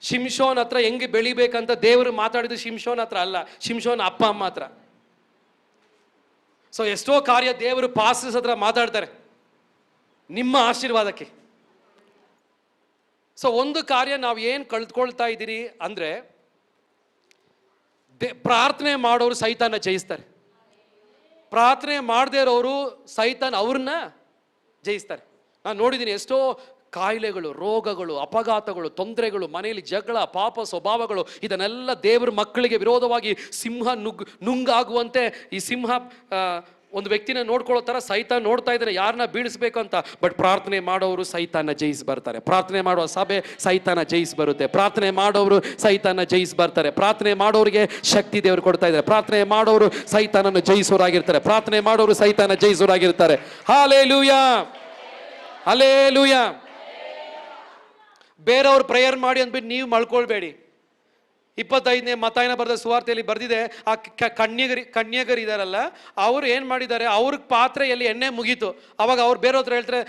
ಶಿಮ್ಶೋನ್ ಹತ್ರ ಹೆಂಗೆ ಬೆಳಿಬೇಕಂತ ದೇವರು ಮಾತಾಡಿದ್ದು ಶಿಮ್ಶೋನ್ ಹತ್ರ ಅಲ್ಲ, ಶಿಮ್ಶೋನ್ ಅಪ್ಪ ಅಮ್ಮ ಹತ್ರ. ಸೊ ಎಷ್ಟೋ ಕಾರ್ಯ ದೇವರು ಪಾಸ್ಟರ್ಸ್ ಹತ್ರ ಮಾತಾಡ್ತಾರೆ ನಿಮ್ಮ ಆಶೀರ್ವಾದಕ್ಕೆ. ಸೊ ಒಂದು ಕಾರ್ಯ ನಾವು ಏನು ಕಳ್ತ್ಕೊಳ್ತಾ ಇದ್ದೀರಿ ಅಂದರೆ, ಪ್ರಾರ್ಥನೆ ಮಾಡೋರು ಸೈತಾನ ಜಯಿಸ್ತಾರೆ. ಪ್ರಾರ್ಥನೆ ಮಾಡದೇ ಇರೋರು ಸೈತಾನ್ ಅವ್ರನ್ನ ಜಯಿಸ್ತಾರೆ. ನಾನು ನೋಡಿದ್ದೀನಿ ಎಷ್ಟೋ ಕಾಯಿಲೆಗಳು, ರೋಗಗಳು, ಅಪಘಾತಗಳು, ತೊಂದರೆಗಳು, ಮನೆಯಲ್ಲಿ ಜಗಳ, ಪಾಪ ಸ್ವಭಾವಗಳು, ಇದನ್ನೆಲ್ಲ ದೇವರ ಮಕ್ಕಳಿಗೆ ವಿರೋಧವಾಗಿ ಸಿಂಹ ನುಂಗಾಗುವಂತೆ ಈ ಸಿಂಹ ಒಂದು ವ್ಯಕ್ತಿನ ನೋಡ್ಕೊಳ್ಳೋ ಥರ ಸೈತಾನ್ ನೋಡ್ತಾ ಇದ್ದಾನೆ ಯಾರನ್ನ ಬೀಳಿಸ್ಬೇಕು ಅಂತ. ಬಟ್ ಪ್ರಾರ್ಥನೆ ಮಾಡೋರು ಸೈತಾನ ಜಯಿಸಿ ಬರ್ತಾರೆ. ಪ್ರಾರ್ಥನೆ ಮಾಡುವ ಸಭೆ ಸೈತಾನ ಜಯಿಸಿ ಬರುತ್ತೆ. ಪ್ರಾರ್ಥನೆ ಮಾಡೋರು ಸೈತಾನ ಜಯಿಸಿ ಬರ್ತಾರೆ. ಪ್ರಾರ್ಥನೆ ಮಾಡೋರಿಗೆ ಶಕ್ತಿ ದೇವರು ಕೊಡ್ತಾ ಇದ್ದಾರೆ. ಪ್ರಾರ್ಥನೆ ಮಾಡೋರು ಸೈತಾನನ್ನು ಜಯಿಸೋರಾಗಿರ್ತಾರೆ. ಪ್ರಾರ್ಥನೆ ಮಾಡೋರು ಸೈತಾನ ಜಯಿಸೋರಾಗಿರ್ತಾರೆ. Hallelujah, hallelujah. ಬೇರೆಯವ್ರು ಪ್ರೇಯರ್ ಮಾಡಿ ಅಂದ್ಬಿಟ್ಟು ನೀವು ಮಳ್ಕೊಳ್ಬೇಡಿ. 25ನೇ ಮತ್ತಾಯನ ಬರೆದ ಸುವಾರ್ತೆಯಲ್ಲಿ ಬರೆದಿದೆ, ಆ ಕನ್ಯಗರಿದಾರಲ್ಲ, ಅವರು ಏನು ಮಾಡಿದ್ದಾರೆ, ಅವ್ರಿಗೆ ಪಾತ್ರೆಯಲ್ಲಿ ಎಣ್ಣೆ ಮುಗೀತು. ಅವಾಗ ಅವ್ರು ಬೇರೆ ಹತ್ರ ಹೇಳ್ತಾರೆ,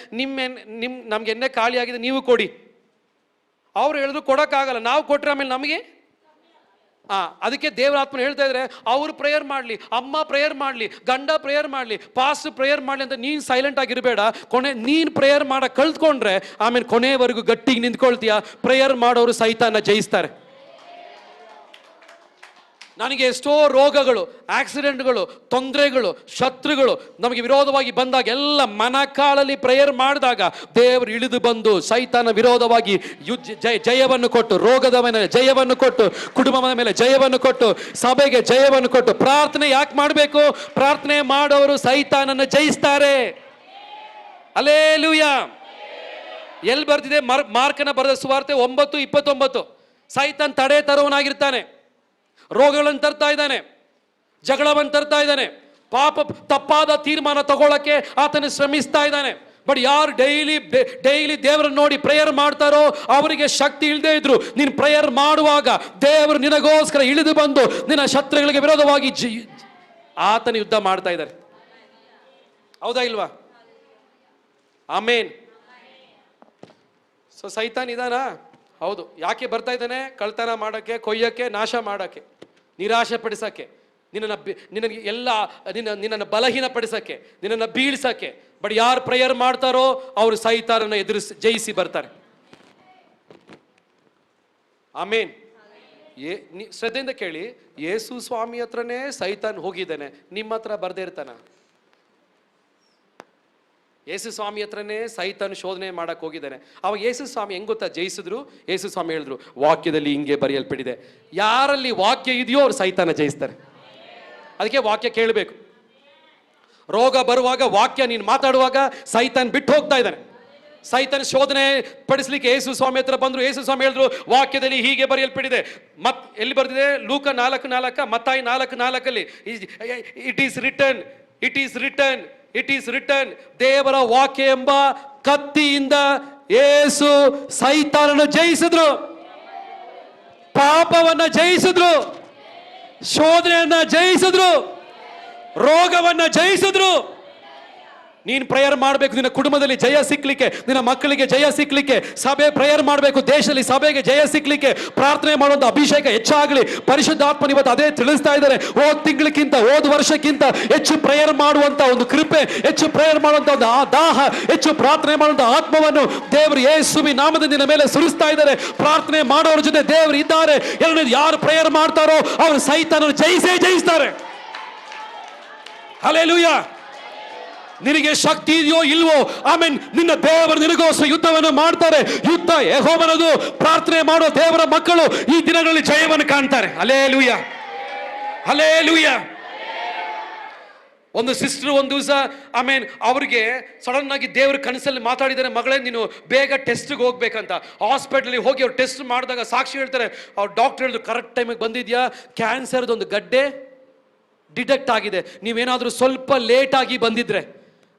ನಮ್ಗೆ ಎಣ್ಣೆ ಖಾಲಿ ಆಗಿದೆ, ನೀವು ಕೊಡಿ. ಅವ್ರು ಹೇಳಿದ್ರು ಕೊಡೋಕ್ಕಾಗಲ್ಲ, ನಾವು ಕೊಟ್ಟರೆ ಆಮೇಲೆ ನಮಗೆ. ಅದಕ್ಕೆ ದೇವರ ಆತ್ಮನ ಹೇಳ್ತಾ ಇದ್ರೆ, ಅವ್ರು ಪ್ರೇಯರ್ ಮಾಡಲಿ, ಅಮ್ಮ ಪ್ರೇಯರ್ ಮಾಡಲಿ, ಗಂಡ ಪ್ರೇಯರ್ ಮಾಡಲಿ, ಪಾಸ್ಟ್ ಪ್ರೇಯರ್ ಮಾಡಲಿ ಅಂತ ನೀನು ಸೈಲೆಂಟ್ ಆಗಿರಬೇಡ. ನೀನು ಪ್ರೇಯರ್ ಮಾಡೋ ಕಲ್ತ್ಕೊಂಡ್ರೆ ಆಮೇಲೆ ಕೊನೆಯವರೆಗೂ ಗಟ್ಟಿಗೆ ನಿಂತ್ಕೊಳ್ತೀಯ. ಪ್ರೇಯರ್ ಮಾಡೋರು ಸೈತಾನ ಜಯಿಸ್ತಾರೆ. ನನಗೆ ಎಷ್ಟೋ ರೋಗಗಳು, ಆಕ್ಸಿಡೆಂಟ್ಗಳು, ತೊಂದರೆಗಳು, ಶತ್ರುಗಳು ನಮಗೆ ವಿರೋಧವಾಗಿ ಬಂದಾಗ ಎಲ್ಲ ಮನಕಾಳಲ್ಲಿ ಪ್ರೇಯರ್ ಮಾಡಿದಾಗ ದೇವರು ಇಳಿದು ಬಂದು ಸೈತಾನ ವಿರೋಧವಾಗಿ ಜಯವನ್ನು ಕೊಟ್ಟು, ರೋಗದ ಮೇಲೆ ಜಯವನ್ನು ಕೊಟ್ಟು, ಕುಟುಂಬದ ಮೇಲೆ ಜಯವನ್ನು ಕೊಟ್ಟು, ಸಭೆಗೆ ಜಯವನ್ನು ಕೊಟ್ಟು. ಪ್ರಾರ್ಥನೆ ಯಾಕೆ ಮಾಡಬೇಕು? ಪ್ರಾರ್ಥನೆ ಮಾಡೋರು ಸೈತಾನನ್ನು ಜಯಿಸ್ತಾರೆ. ಹಲ್ಲೆಲೂಯಾ. ಎಲ್ಲಿ ಬರ್ತಿದೆ? ಮಾರ್ಕನ ಬರೆದ ಸುವಾರ್ತೆ 9:29. ಸೈತಾನ್ ತಡೆ ತರುವವನಾಗಿರ್ತಾನೆ. ರೋಗಗಳನ್ನು ತರ್ತಾ ಇದ್ದಾನೆ, ಜಗಳವನ್ನು ತರ್ತಾ ಇದ್ದಾನೆ, ತಪ್ಪಾದ ತೀರ್ಮಾನ ತಗೊಳ್ಳಕ್ಕೆ ಆತನ ಶ್ರಮಿಸ್ತಾ ಇದ್ದಾನೆ. ಬಟ್ ಯಾರು ಡೈಲಿ ದೇವರನ್ನು ನೋಡಿ ಪ್ರೇಯರ್ ಮಾಡ್ತಾರೋ ಅವರಿಗೆ ಶಕ್ತಿ ಇಲ್ಲದೆ ಇದ್ರು ನೀನು ಪ್ರೇಯರ್ ಮಾಡುವಾಗ ದೇವರು ನಿನಗೋಸ್ಕರ ಇಳಿದು ಬಂದು ನಿನ್ನ ಶತ್ರುಗಳಿಗೆ ವಿರೋಧವಾಗಿ ಆತನ ಯುದ್ಧ ಮಾಡ್ತಾ ಇದ್ದಾರೆ. ಹೌದಾ ಇಲ್ವಾ? ಆಮೇನ್. ಸೊ ಸೈತಾನ್ ಇದಾನ? ಹೌದು. ಯಾಕೆ ಬರ್ತಾ ಇದ್ದಾನೆ? ಕಳ್ತನ ಮಾಡೋಕ್ಕೆ, ಕೊಯ್ಯಕ್ಕೆ, ನಾಶ ಮಾಡೋಕ್ಕೆ, ನಿರಾಶೆ ಪಡಿಸೋಕ್ಕೆ, ನಿನ್ನನ್ನು ಬಲಹೀನ ಪಡಿಸೋಕ್ಕೆ, ನಿನ್ನನ್ನು ಬೀಳ್ಸೋಕ್ಕೆ. ಬಟ್ ಯಾರು ಪ್ರೇಯರ್ ಮಾಡ್ತಾರೋ ಅವರು ಸೈತಾನನ್ನು ಜಯಿಸಿ ಬರ್ತಾರೆ. ಆಮೇನ್. ಶ್ರದ್ಧೆಯಿಂದ ಕೇಳಿ, ಯೇಸು ಸ್ವಾಮಿ ಹತ್ರನೇ ಸೈತಾನ್ ಹೋಗಿದ್ದಾನೆ, ನಿಮ್ಮ ಹತ್ರ ಬರ್ದೇ ಇರ್ತಾನ? ಯೇಸು ಸ್ವಾಮಿ ಹತ್ರನೇ ಸೈತಾನ್ ಶೋಧನೆ ಮಾಡಕ್ಕೆ ಹೋಗಿದ್ದಾನೆ. ಅವಾಗ ಯೇಸು ಸ್ವಾಮಿ ಹೆಂಗ್ ಗೊತ್ತಾ ಜಯಿಸಿದ್ರು? ಯೇಸು ಸ್ವಾಮಿ ಹೇಳಿದ್ರು, ವಾಕ್ಯದಲ್ಲಿ ಹಿಂಗೆ ಬರೆಯಲ್ಪಟ್ಟಿದೆ. ಯಾರಲ್ಲಿ ವಾಕ್ಯ ಇದೆಯೋ ಅವ್ರು ಸೈತಾನ ಜಯಿಸ್ತಾರೆ. ಅದಕ್ಕೆ ವಾಕ್ಯ ಕೇಳಬೇಕು. ರೋಗ ಬರುವಾಗ ವಾಕ್ಯ ನೀನು ಮಾತಾಡುವಾಗ ಸೈತಾನ್ ಬಿಟ್ಟು ಹೋಗ್ತಾ ಇದ್ದಾನೆ. ಸೈತನ ಶೋಧನೆ ಪಡಿಸ್ಲಿಕ್ಕೆ ಯೇಸು ಸ್ವಾಮಿ ಹತ್ರ ಬಂದ್ರು. ಯೇಸು ಸ್ವಾಮಿ ಹೇಳಿದ್ರು, ವಾಕ್ಯದಲ್ಲಿ ಹೀಗೆ ಬರೆಯಲ್ಪಟ್ಟಿದೆ. ಎಲ್ಲಿ ಬರ್ತಿದೆ? ಲೂಕ 4:4, ಮತ್ತಾಯಿ 4:4 it is return, it is return, it is return. ದೇವರ ವಾಕ್ಯ ಎಂಬ ಕತ್ತಿಯಿಂದ ಯೇಸು ಸೈತಾನನ್ನು ಜಯಿಸಿದ್ರು, ಪಾಪವನ್ನ ಜಯಿಸಿದ್ರು, ಶೋಧನೆಯನ್ನ ಜಯಿಸಿದ್ರು, ರೋಗವನ್ನ ಜಯಿಸಿದ್ರು. ನೀನು ಪ್ರೇಯರ್ ಮಾಡಬೇಕು, ನಿನ್ನ ಕುಟುಂಬದಲ್ಲಿ ಜಯ ಸಿಕ್ಲಿಕ್ಕೆ, ನಿನ್ನ ಮಕ್ಕಳಿಗೆ ಜಯ ಸಿಕ್ಲಿಕ್ಕೆ, ಸಭೆ ಪ್ರೇಯರ್ ಮಾಡಬೇಕು, ದೇಶದಲ್ಲಿ ಸಭೆಗೆ ಜಯ ಸಿಕ್ಲಿಕ್ಕೆ, ಪ್ರಾರ್ಥನೆ ಮಾಡುವಂತ ಅಭಿಷೇಕ ಹೆಚ್ಚಾಗಲಿ. ಪರಿಶುದ್ಧಾತ್ಮನ ಇವತ್ತು ಅದೇ ತಿಳಿಸ್ತಾ ಇದ್ದಾರೆ. ಹೋದ ತಿಂಗಳಕ್ಕಿಂತ, ಹೋದ ವರ್ಷಕ್ಕಿಂತ ಹೆಚ್ಚು ಪ್ರೇಯರ್ ಮಾಡುವಂತ ಒಂದು ಕೃಪೆ, ಹೆಚ್ಚು ಪ್ರೇಯರ್ ಮಾಡುವಂತ ಒಂದು ದಾಹ, ಹೆಚ್ಚು ಪ್ರಾರ್ಥನೆ ಮಾಡುವಂತ ಆತ್ಮವನ್ನು ದೇವರು ಯೇಸುವಿನ ನಾಮದಿಂದ ನಿನ್ನ ಮೇಲೆ ಸುರಿಸ್ತಾ ಇದ್ದಾರೆ. ಪ್ರಾರ್ಥನೆ ಮಾಡೋರ ಜೊತೆ ದೇವರು ಇದ್ದಾರೆ. ಯಾರು ಪ್ರೇಯರ್ ಮಾಡ್ತಾರೋ ಅವರು ಸೈತಾನನ್ನು ಜಯಿಸ್ತಾರೆ. ಹಲ್ಲೆಲೂಯಾ. ನಿನಗೆ ಶಕ್ತಿ ಇದೆಯೋ ಇಲ್ವೋ, ಆಮೆನ್, ನಿನ್ನ ದೇವರು ನಿನಗೋಸ್ಕರ ಯುದ್ಧವನ್ನು ಮಾಡ್ತಾರೆ. ಯುದ್ಧ ಯೆಹೋವನದು. ಪ್ರಾರ್ಥನೆ ಮಾಡೋ ದೇವರ ಮಕ್ಕಳು ಈ ದಿನಗಳಲ್ಲಿ ಜಯವನ್ನು ಕಾಣ್ತಾರೆ. Hallelujah, hallelujah. ಒಂದು ಸಿಸ್ಟರ್ ಒಂದು ದಿವಸ ಆಮೇನ್ ಅವ್ರಿಗೆ ಸಡನ್ ಆಗಿ ದೇವ್ರ ಕನಸಲ್ಲಿ ಮಾತಾಡಿದ್ದಾರೆ, ಮಗಳೇ ನೀನು ಬೇಗ ಟೆಸ್ಟ್ಗೆ ಹೋಗ್ಬೇಕಂತ. ಹಾಸ್ಪಿಟಲ್ಗೆ ಹೋಗಿ ಅವ್ರು ಟೆಸ್ಟ್ ಮಾಡಿದಾಗ ಸಾಕ್ಷಿ ಹೇಳ್ತಾರೆ, ಅವ್ರು ಡಾಕ್ಟರ್ ಹೇಳಿದ್ರು ಕರೆಕ್ಟ್ ಟೈಮಿಗೆ ಬಂದಿದ್ಯಾ, ಕ್ಯಾನ್ಸರ್ದು ಒಂದು ಗಡ್ಡೆ ಡಿಟೆಕ್ಟ್ ಆಗಿದೆ, ನೀವೇನಾದರೂ ಸ್ವಲ್ಪ ಲೇಟ್ ಆಗಿ ಬಂದಿದ್ರೆ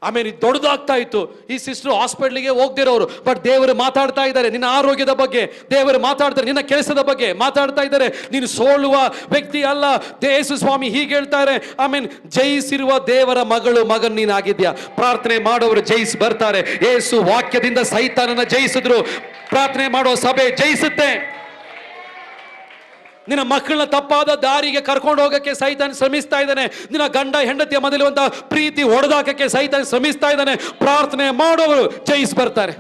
ಆಮೇಲೆ ಇದು ದೊಡ್ಡದಾಗ್ತಾ ಇತ್ತು. ಈ ಸಿಸ್ಟರ್ ಹಾಸ್ಪಿಟ್ಲಿಗೆ ಹೋಗ್ದಿರೋರು, ಬಟ್ ದೇವರು ಮಾತಾಡ್ತಾ ಇದ್ದಾರೆ ನಿನ್ನ ಆರೋಗ್ಯದ ಬಗ್ಗೆ, ದೇವರು ಮಾತಾಡ್ತಾರೆ ನಿನ್ನ ಕೆಲಸದ ಬಗ್ಗೆ ಮಾತಾಡ್ತಾ ಇದ್ದಾರೆ. ನೀನು ಸೋಲುವ ವ್ಯಕ್ತಿ ಅಲ್ಲ. ಯೇಸು ಸ್ವಾಮಿ ಹೀಗೆ ಹೇಳ್ತಾರೆ, ಆಮೇನ್, ಜಯಿಸಿರುವ ದೇವರ ಮಗನ್ ನೀನಾಗಿದ್ಯಾ. ಪ್ರಾರ್ಥನೆ ಮಾಡೋರು ಜಯಿಸಿ ಬರ್ತಾರೆ. ಯೇಸು ವಾಕ್ಯದಿಂದ ಸೈತಾನನ ಜಯಿಸಿದ್ರು. ಪ್ರಾರ್ಥನೆ ಮಾಡೋ ಸಭೆ ಜಯಿಸುತ್ತೆ. ನಿನ್ನ ಮಕ್ಕಳನ್ನ ತಪ್ಪಾದ ದಾರಿಗೆ ಕರ್ಕೊಂಡು ಹೋಗಕ್ಕೆ ಸೈತಾನ್ ಶ್ರಮಿಸ್ತಾ ಇದ್ದಾನೆ. ನಿನ್ನ ಗಂಡ ಹೆಂಡತಿಯ ಮಧ್ಯೆ ಪ್ರೀತಿ ಹೊಡೆದಾಕಕ್ಕೆ ಸೈತಾನ್ ಶ್ರಮಿಸ್ತಾ ಇದ್ದಾನೆ. ಪ್ರಾರ್ಥನೆ ಮಾಡೋರು ಜಯಿಸಿ ಬರ್ತಾರೆ.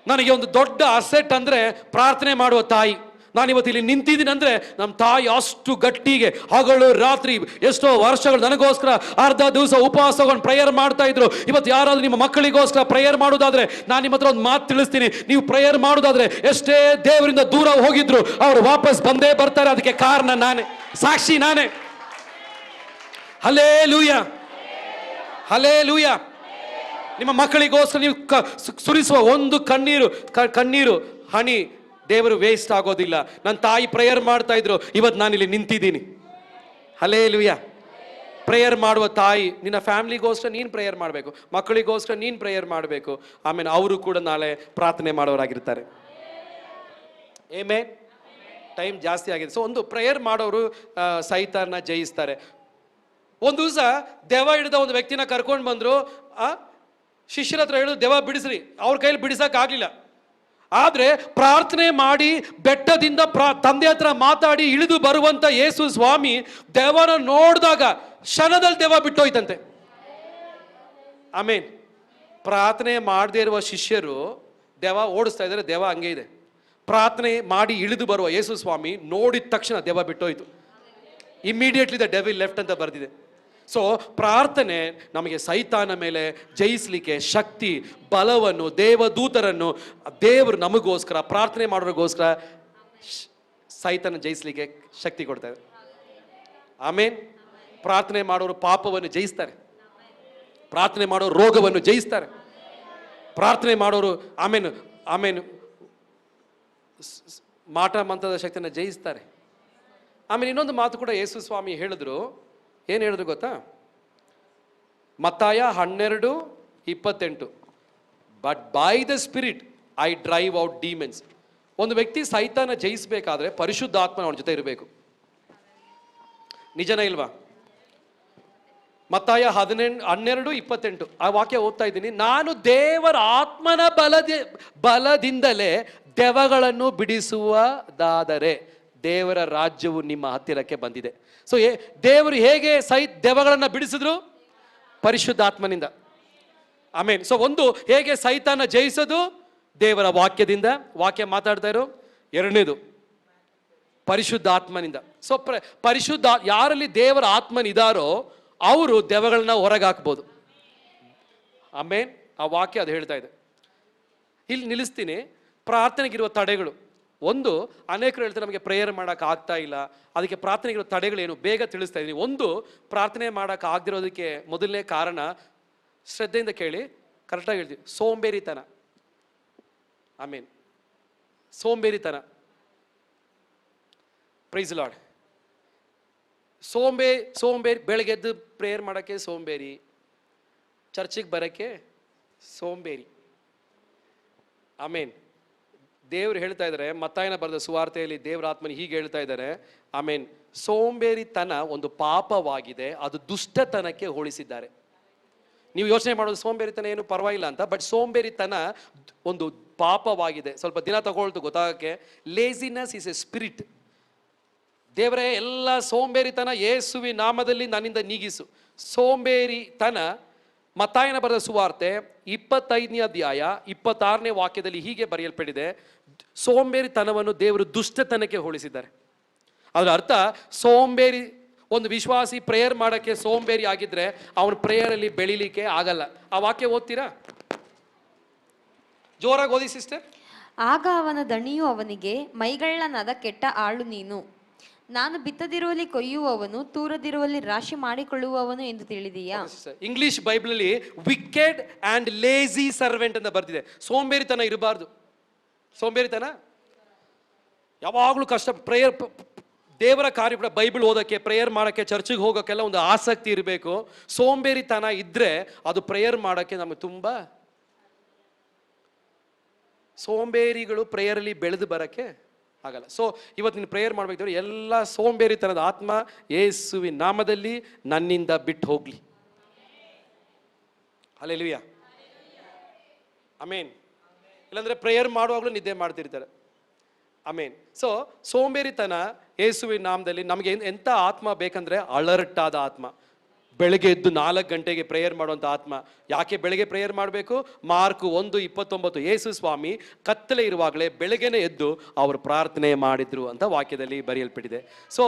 ನನಗೆ ಒಂದು ದೊಡ್ಡ ಅಸೆಟ್ ಅಂದ್ರೆ ಪ್ರಾರ್ಥನೆ ಮಾಡುವ ತಾಯಿ. ನಾನಿವತ್ತು ಇಲ್ಲಿ ನಿಂತಿದ್ದೀನಿ ಅಂದ್ರೆ ನಮ್ಮ ತಾಯಿ ಅಷ್ಟು ಗಟ್ಟಿಗೆ ಹಗಲು ರಾತ್ರಿ ಎಷ್ಟೋ ವರ್ಷಗಳು ನನಗೋಸ್ಕರ ಅರ್ಧ ದಿವಸ ಉಪವಾಸ ತಗೊಂಡು ಪ್ರೇಯರ್ ಮಾಡ್ತಾ ಇದ್ರು. ಇವತ್ತು ಯಾರಾದ್ರೂ ನಿಮ್ಮ ಮಕ್ಕಳಿಗೋಸ್ಕರ ಪ್ರೇಯರ್ ಮಾಡೋದಾದ್ರೆ ನಾನು ನಿಮ್ಮ ಹತ್ರ ಒಂದು ಮಾತು ತಿಳಿಸ್ತೀನಿ. ನೀವು ಪ್ರೇಯರ್ ಮಾಡೋದಾದ್ರೆ ಎಷ್ಟೇ ದೇವರಿಂದ ದೂರ ಹೋಗಿದ್ರು ಅವರು ವಾಪಸ್ ಬಂದೇ ಬರ್ತಾರೆ. ಅದಕ್ಕೆ ಕಾರಣ ನಾನೇ, ಸಾಕ್ಷಿ ನಾನೇ. Hallelujah, hallelujah. ನಿಮ್ಮ ಮಕ್ಕಳಿಗೋಸ್ಕರ ನೀವು ಸುರಿಸುವ ಒಂದು ಕಣ್ಣೀರು ಹನಿ ದೇವರು ವೇಸ್ಟ್ ಆಗೋದಿಲ್ಲ. ನನ್ನ ತಾಯಿ ಪ್ರೇಯರ್ ಮಾಡ್ತಾ ಇದ್ರು, ಇವತ್ತು ನಾನಿಲ್ಲಿ ನಿಂತಿದ್ದೀನಿ. ಹಲ್ಲೆಲೂಯಾ. ಪ್ರೇಯರ್ ಮಾಡುವ ತಾಯಿ, ನಿನ್ನ ಫ್ಯಾಮಿಲಿಗೋಸ್ಕರ ನೀನು ಪ್ರೇಯರ್ ಮಾಡಬೇಕು, ಮಕ್ಕಳಿಗೋಸ್ಕರ ನೀನು ಪ್ರೇಯರ್ ಮಾಡಬೇಕು. ಆಮೇಲೆ ಅವರು ಕೂಡ ನಾಳೆ ಪ್ರಾರ್ಥನೆ ಮಾಡೋರಾಗಿರ್ತಾರೆ. ಆಮೆನ್. ಟೈಮ್ ಜಾಸ್ತಿ ಆಗಿದೆ. ಸೊ ಒಂದು ಪ್ರೇಯರ್ ಮಾಡೋರು ಸೈತಾನ್ನ ಜಯಿಸ್ತಾರೆ. ಒಂದು ದಿವಸ ದೆವ್ವ ಹಿಡಿದ ಒಂದು ವ್ಯಕ್ತಿನ ಕರ್ಕೊಂಡು ಬಂದ್ರು. ಶಿಷ್ಯರ ಹತ್ರ ಹೇಳಿದ್ರು ದೆವ್ವ ಬಿಡಿಸ್ರಿ. ಅವ್ರ ಕೈಲಿ ಬಿಡಿಸಕ್ಕಾಗಲಿಲ್ಲ. ಆದ್ರೆ ಪ್ರಾರ್ಥನೆ ಮಾಡಿ ಬೆಟ್ಟದಿಂದ ತಂದೆ ಹತ್ರ ಮಾತಾಡಿ ಇಳಿದು ಬರುವಂತ ಯೇಸು ಸ್ವಾಮಿ ದೆವ್ವನ ನೋಡಿದಾಗ ಕ್ಷಣದಲ್ಲಿ ದೆವ್ವ ಬಿಟ್ಟೋಯ್ತಂತೆ. ಆಮೇನ್. ಪ್ರಾರ್ಥನೆ ಮಾಡದೇ ಇರುವ ಶಿಷ್ಯರು ದೆವ್ವ ಓಡಿಸ್ತಾ ಇದ್ದಾರೆ, ದೆವ್ವ ಹಂಗೆ ಇದೆ. ಪ್ರಾರ್ಥನೆ ಮಾಡಿ ಇಳಿದು ಬರುವ ಯೇಸು ಸ್ವಾಮಿ ನೋಡಿದ ತಕ್ಷಣ ದೆವ್ವ ಬಿಟ್ಟೋಯ್ತು. ಇಮಿಡಿಯೇಟ್ಲಿ ದ ಡೆವಿಲ್ ಲೆಫ್ಟ್ ಅಂತ ಬರ್ದಿದೆ. ಸೊ ಪ್ರಾರ್ಥನೆ ನಮಗೆ ಸೈತಾನ ಮೇಲೆ ಜಯಿಸಲಿಕ್ಕೆ ಶಕ್ತಿ, ಬಲವನ್ನು, ದೇವದೂತರನ್ನು ದೇವರು ನಮಗೋಸ್ಕರ, ಪ್ರಾರ್ಥನೆ ಮಾಡೋರಿಗೋಸ್ಕರ ಸೈತಾನ ಜಯಿಸಲಿಕ್ಕೆ ಶಕ್ತಿ ಕೊಡ್ತಾರೆ. ಆಮೇನ್. ಪ್ರಾರ್ಥನೆ ಮಾಡೋರು ಪಾಪವನ್ನು ಜಯಿಸ್ತಾರೆ. ಪ್ರಾರ್ಥನೆ ಮಾಡೋರು ರೋಗವನ್ನು ಜಯಿಸ್ತಾರೆ. ಪ್ರಾರ್ಥನೆ ಮಾಡೋರು ಆಮೇನು ಮಾಟ ಮಂತ್ರದ ಶಕ್ತಿಯನ್ನು ಜಯಿಸ್ತಾರೆ. ಆಮೇಲೆ ಇನ್ನೊಂದು ಮಾತು ಕೂಡ ಯೇಸು ಸ್ವಾಮಿ ಹೇಳಿದ್ರು. ಏನು ಹೇಳಿದ್ರು ಗೊತ್ತಾ? ಮತ್ತಾಯ 12:28, but by the spirit I drive out demons. ಒಂದು ವ್ಯಕ್ತಿ ಸೈತಾನ ಜಯಿಸಬೇಕಾದ್ರೆ ಪರಿಶುದ್ಧಾತ್ಮ ಅವನ ಜೊತೆ ಇರಬೇಕು. ನಿಜನ ಇಲ್ವಾ? ಮತ್ತಾಯ 12:28 ಆ ವಾಕ್ಯ ಓದ್ತಾ ಇದ್ದೀನಿ. ನಾನು ದೇವರ ಆತ್ಮನ ಬಲದಿಂದಲೇ ದೆವ್ವಗಳನ್ನು ಬಿಡಿಸುವುದಾದರೆ ದೇವರ ರಾಜ್ಯವು ನಿಮ್ಮ ಹತ್ತಿರಕ್ಕೆ ಬಂದಿದೆ. ಸೊ ದೇವರು ಹೇಗೆ ದೆವ್ವಗಳನ್ನು ಬಿಡಿಸಿದ್ರು? ಪರಿಶುದ್ಧಾತ್ಮನಿಂದ. ಆಮೇನ್. ಸೊ ಒಂದು ಹೇಗೆ ಸೈತಾನ ಜಯಿಸೋದು? ದೇವರ ವಾಕ್ಯದಿಂದ, ವಾಕ್ಯ ಮಾತಾಡ್ತಾ ಇರೋ. ಎರಡನೇದು ಪರಿಶುದ್ಧಾತ್ಮನಿಂದ. ಸೊ ಯಾರಲ್ಲಿ ದೇವರ ಆತ್ಮನಿದಾರೋ ಅವರು ದೆವ್ವಗಳನ್ನ ಹೊರಗೆ ಹಾಕ್ಬೋದು. ಆಮೇನ್. ಆ ವಾಕ್ಯ ಅದು ಹೇಳ್ತಾ ಇದೆ. ಇಲ್ಲಿ ನಿಲ್ಲಿಸ್ತೀನಿ. ಪ್ರಾರ್ಥನೆಗಿರುವ ತಡೆಗಳು. ಒಂದು, ಅನೇಕರು ಹೇಳ್ತಾರೆ ನಮಗೆ ಪ್ರೇಯರ್ ಮಾಡೋಕೆ ಆಗ್ತಾ ಇಲ್ಲ, ಅದಕ್ಕೆ ಪ್ರಾರ್ಥನೆಗಿರೋ ತಡೆಗಳೇನು ಬೇಗ ತಿಳಿಸ್ತಾ ಇದ್ದೀನಿ. ಒಂದು, ಪ್ರಾರ್ಥನೆ ಮಾಡೋಕೆ ಆಗದಿರೋದಕ್ಕೆ ಮೊದಲನೇ ಕಾರಣ, ಶ್ರದ್ಧೆಯಿಂದ ಕೇಳಿ, ಕರೆಕ್ಟಾಗಿ ಹೇಳ್ತೀವಿ, ಸೋಂಬೇರಿತನ. ಆಮೇನ್. ಸೋಂಬೇರಿತನ. Price lord. ಸೋಂಬೇರಿ, ಬೆಳಗ್ಗೆ ಎದ್ದು ಪ್ರೇಯರ್ ಮಾಡೋಕ್ಕೆ ಸೋಂಬೇರಿ, ಚರ್ಚಿಗೆ ಬರೋಕ್ಕೆ ಸೋಂಬೇರಿ. ಆಮೇನ್. ದೇವ್ರು ಹೇಳ್ತಾ ಇದ್ದಾರೆ, ಮತ್ತಾಯನ ಬರೆದ ಸುವಾರ್ತೆಯಲ್ಲಿ ದೇವರ ಆತ್ಮನ ಹೀಗೆ ಹೇಳ್ತಾ ಇದ್ದಾರೆ, ಆಮೇನ್, ಸೋಂಬೇರಿತನ ಒಂದು ಪಾಪವಾಗಿದೆ, ಅದು ದುಷ್ಟತನಕ್ಕೆ ಹೋಲಿಸಿದ್ದಾರೆ. ನೀವು ಯೋಚನೆ ಮಾಡೋದು ಸೋಂಬೇರಿತನ ಏನು ಪರವಾಗಿಲ್ಲ ಅಂತ, ಬಟ್ ಸೋಂಬೇರಿತನ ಒಂದು ಪಾಪವಾಗಿದೆ. ಸ್ವಲ್ಪ ದಿನ ತಗೊಳ್ತು ಗೊತ್ತಾಗಕ್ಕೆ. Laziness is a spirit. ದೇವರೇ, ಎಲ್ಲ ಸೋಂಬೇರಿತನ ಯೇಸುವಿ ನಾಮದಲ್ಲಿ ನನ್ನಿಂದ ನೀಗಿಸು. ಸೋಂಬೇರಿತನ, ಮತ್ತಾಯನ ಬರೆದ ಸುವಾರ್ತೆ 25ನೇ ಅಧ್ಯಾಯ 26ನೇ ವಾಕ್ಯದಲ್ಲಿ ಹೀಗೆ ಬರೆಯಲ್ಪಟ್ಟಿದೆ, ಸೋಂಬೇರಿತನವನ್ನು ದೇವರು ದುಷ್ಟತನಕ್ಕೆ ಹೋಲಿಸಿದ್ದಾರೆ. ಅದರ ಅರ್ಥ, ಸೋಂಬೇರಿ, ಒಂದು ವಿಶ್ವಾಸಿ ಪ್ರೇಯರ್ ಮಾಡೋಕ್ಕೆ ಸೋಂಬೇರಿ ಆಗಿದ್ರೆ ಅವನ ಪ್ರೇಯರಲ್ಲಿ ಬೆಳಿಲಿಕ್ಕೆ ಆಗಲ್ಲ. ಆ ವಾಕ್ಯ ಓದ್ತೀರಾ? ಜೋರಾಗಿ ಓದಿ ಸಿಸ್ಟರ್.
ಆಗ ಅವನ ದಣಿಯು ಅವನಿಗೆ, ಮೈಗಳ್ಳನಾದ ಕೆಟ್ಟ ಆಳು ನೀನು, ನಾನು ಬಿತ್ತದಿರುವಲ್ಲಿ ಕೊಯ್ಯುವವನು, ತೂರದಿರುವಲ್ಲಿ ರಾಶಿ ಮಾಡಿಕೊಳ್ಳುವವನು ಎಂದು ತಿಳಿದೀಯಾ?
ಇಂಗ್ಲಿಷ್ ಬೈಬಲಲ್ಲಿ ವಿಕೆಡ್ ಅಂಡ್ ಲೇಜಿ ಸರ್ವೆಂಟ್ ಅಂತ ಬರ್ತಿದೆ. ಸೋಂಬೇರಿತನ ಇರಬಾರ್ದು. ಸೋಂಬೇರಿತನ ಯಾವಾಗಲೂ ಕಷ್ಟ. ಪ್ರೇಯರ್, ದೇವರ ಕಾರ್ಯ ಕೂಡ, ಬೈಬಲ್ ಓದೋಕ್ಕೆ, ಪ್ರೇಯರ್ ಮಾಡೋಕ್ಕೆ, ಚರ್ಚಿಗೆ ಹೋಗೋಕ್ಕೆಲ್ಲ ಒಂದು ಆಸಕ್ತಿ ಇರಬೇಕು. ಸೋಂಬೇರಿತನ ಇದ್ದರೆ ಅದು ಪ್ರೇಯರ್ ಮಾಡೋಕ್ಕೆ ನಮಗೆ ತುಂಬ, ಸೋಂಬೇರಿಗಳು ಪ್ರೇಯರಲ್ಲಿ ಬೆಳೆದು ಬರೋಕ್ಕೆ ಆಗಲ್ಲ. ಸೊ ಇವತ್ತು ನೀನು ಪ್ರೇಯರ್ ಮಾಡಬೇಕಿದ್ರೆ ಎಲ್ಲ ಸೋಂಬೇರಿತನದ ಆತ್ಮ ಯೇಸುವಿನ ನಾಮದಲ್ಲಿ ನನ್ನಿಂದ ಬಿಟ್ಟು ಹೋಗ್ಲಿ. ಹಲ್ಲೆಲೂಯಾ, ಆಮೇನ್. ಇಲ್ಲಾಂದ್ರೆ ಪ್ರೇಯರ್ ಮಾಡುವಾಗಲೂ ನಿದ್ದೆ ಮಾಡ್ತಿರ್ತಾರೆ. ಆಮೇನ್. ಸೊ ಸೋಂಬೇರಿತನ ಯೇಸುವಿನ ನಾಮದಲ್ಲಿ ನಮಗೆ ಎಂಥ ಆತ್ಮ ಬೇಕಂದ್ರೆ ಅಲರ್ಟ್ ಆದ ಆತ್ಮ. ಬೆಳಗ್ಗೆ ಎದ್ದು 4 ಗಂಟೆಗೆ ಪ್ರೇಯರ್ ಮಾಡುವಂಥ ಆತ್ಮ. ಯಾಕೆ ಬೆಳಗ್ಗೆ ಪ್ರೇಯರ್ ಮಾಡಬೇಕು? ಮಾರ್ಕ್ 1:29, ಯೇಸು ಸ್ವಾಮಿ ಕತ್ತಲೆ ಇರುವಾಗಲೇ ಬೆಳಗ್ಗೆನೆ ಎದ್ದು ಅವರು ಪ್ರಾರ್ಥನೆ ಮಾಡಿದ್ರು ಅಂತ ವಾಕ್ಯದಲ್ಲಿ ಬರೆಯಲ್ಪಟ್ಟಿದೆ. ಸೊ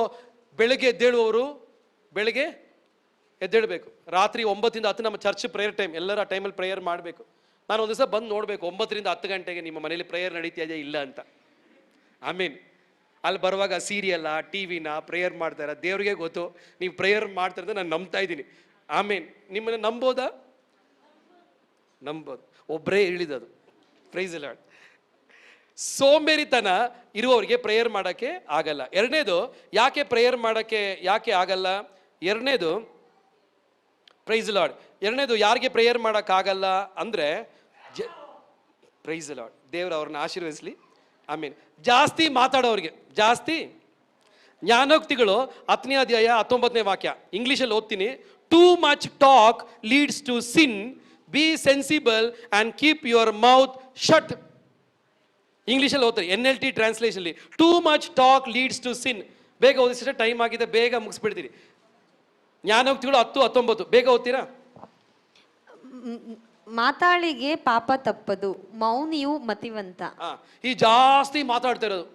ಬೆಳಗ್ಗೆ ಎದ್ದೇಳುವವರು ಬೆಳಗ್ಗೆ ಎದ್ದೇಳಬೇಕು. ರಾತ್ರಿ 9ರಿಂದ 10 ನಮ್ಮ ಚರ್ಚ್ ಪ್ರೇಯರ್ ಟೈಮ್, ಎಲ್ಲರ ಟೈಮಲ್ಲಿ ಪ್ರೇಯರ್ ಮಾಡಬೇಕು. ನಾನು ಒಂದು ದಿವಸ ಬಂದು ನೋಡಬೇಕು 9ರಿಂದ 10 ಗಂಟೆಗೆ ನಿಮ್ಮ ಮನೇಲಿ ಪ್ರೇಯರ್ ನಡೀತಿದೆಯಾ ಇಲ್ಲ ಅಂತ. ಆಮೇನ್. ಅಲ್ಲಿ ಬರುವಾಗ ಸೀರಿಯಲ್ಲ, ಟಿವಿನ ಪ್ರೇಯರ್ ಮಾಡ್ತಾರ, ದೇವ್ರಿಗೆ ಗೊತ್ತು ನೀವು ಪ್ರೇಯರ್ ಮಾಡ್ತಾರೆ ಅಂತ ನಾನು ನಂಬ್ತಾ ಇದ್ದೀನಿ. ಆಮೇನ್. ನಿಮ್ಮನ್ನ ನಂಬೋದಾ? ನಂಬೋದು. ಒಬ್ಬರೇ ಹೇಳಿದದು. Price lord. ಸೋಂಬೇರಿತನ ಇರುವವರಿಗೆ ಪ್ರೇಯರ್ ಮಾಡೋಕ್ಕೆ ಆಗಲ್ಲ. ಎರಡನೇದು, ಯಾಕೆ ಪ್ರೇಯರ್ ಮಾಡೋಕ್ಕೆ ಯಾಕೆ ಆಗಲ್ಲ? ಎರಡನೇದು, ಪ್ರೈಸ್ ಲಾರ್ಡ್, ಎರಡನೇದು ಯಾರಿಗೆ ಪ್ರೇಯರ್ ಮಾಡೋಕ್ಕಾಗಲ್ಲ ಅಂದರೆ, ಪ್ರೈಸ್ ಲಾರ್ಡ್, ದೇವರು ಅವ್ರನ್ನ ಆಶೀರ್ವದಿಸಲಿ. ಆಮೇನ್. ಜಾಸ್ತಿ ಮಾತಾಡೋರಿಗೆ, ಜಾಸ್ತಿ ಜ್ಞಾನೋಕ್ತಿಗಳು 10ನೇ ಅಧ್ಯಾಯ 19ನೇ ವಾಕ್ಯ ಇಂಗ್ಲೀಷಲ್ಲಿ ಓದ್ತೀನಿ. Too much talk leads to sin, be sensible and keep your mouth shut. ಇಂಗ್ಲೀಷಲ್ಲಿ ಓದ್ತಾರೆ, NLT ಟ್ರಾನ್ಸ್ಲೇಷನ್ಲಿ. Too much talk leads to sin. ಬೇಗ ಓದಿಸಿದ್ರೆ ಟೈಮ್ ಆಗಿದೆ, ಬೇಗ ಮುಗಿಸ್ಬಿಡ್ತೀರಿ. ಜ್ಞಾನೋಕ್ತಿಗಳು 10:19 ಬೇಗ ಓದ್ತೀರಾ?
ಮಾತಾಳಿಗೆ ಪಾಪ ತಪ್ಪದು, ಮೌನಿಯು ಮತಿವಂತ.
ಈ ಜಾಸ್ತಿ ಮಾತಾಡ್ತಾ ಇರೋದು,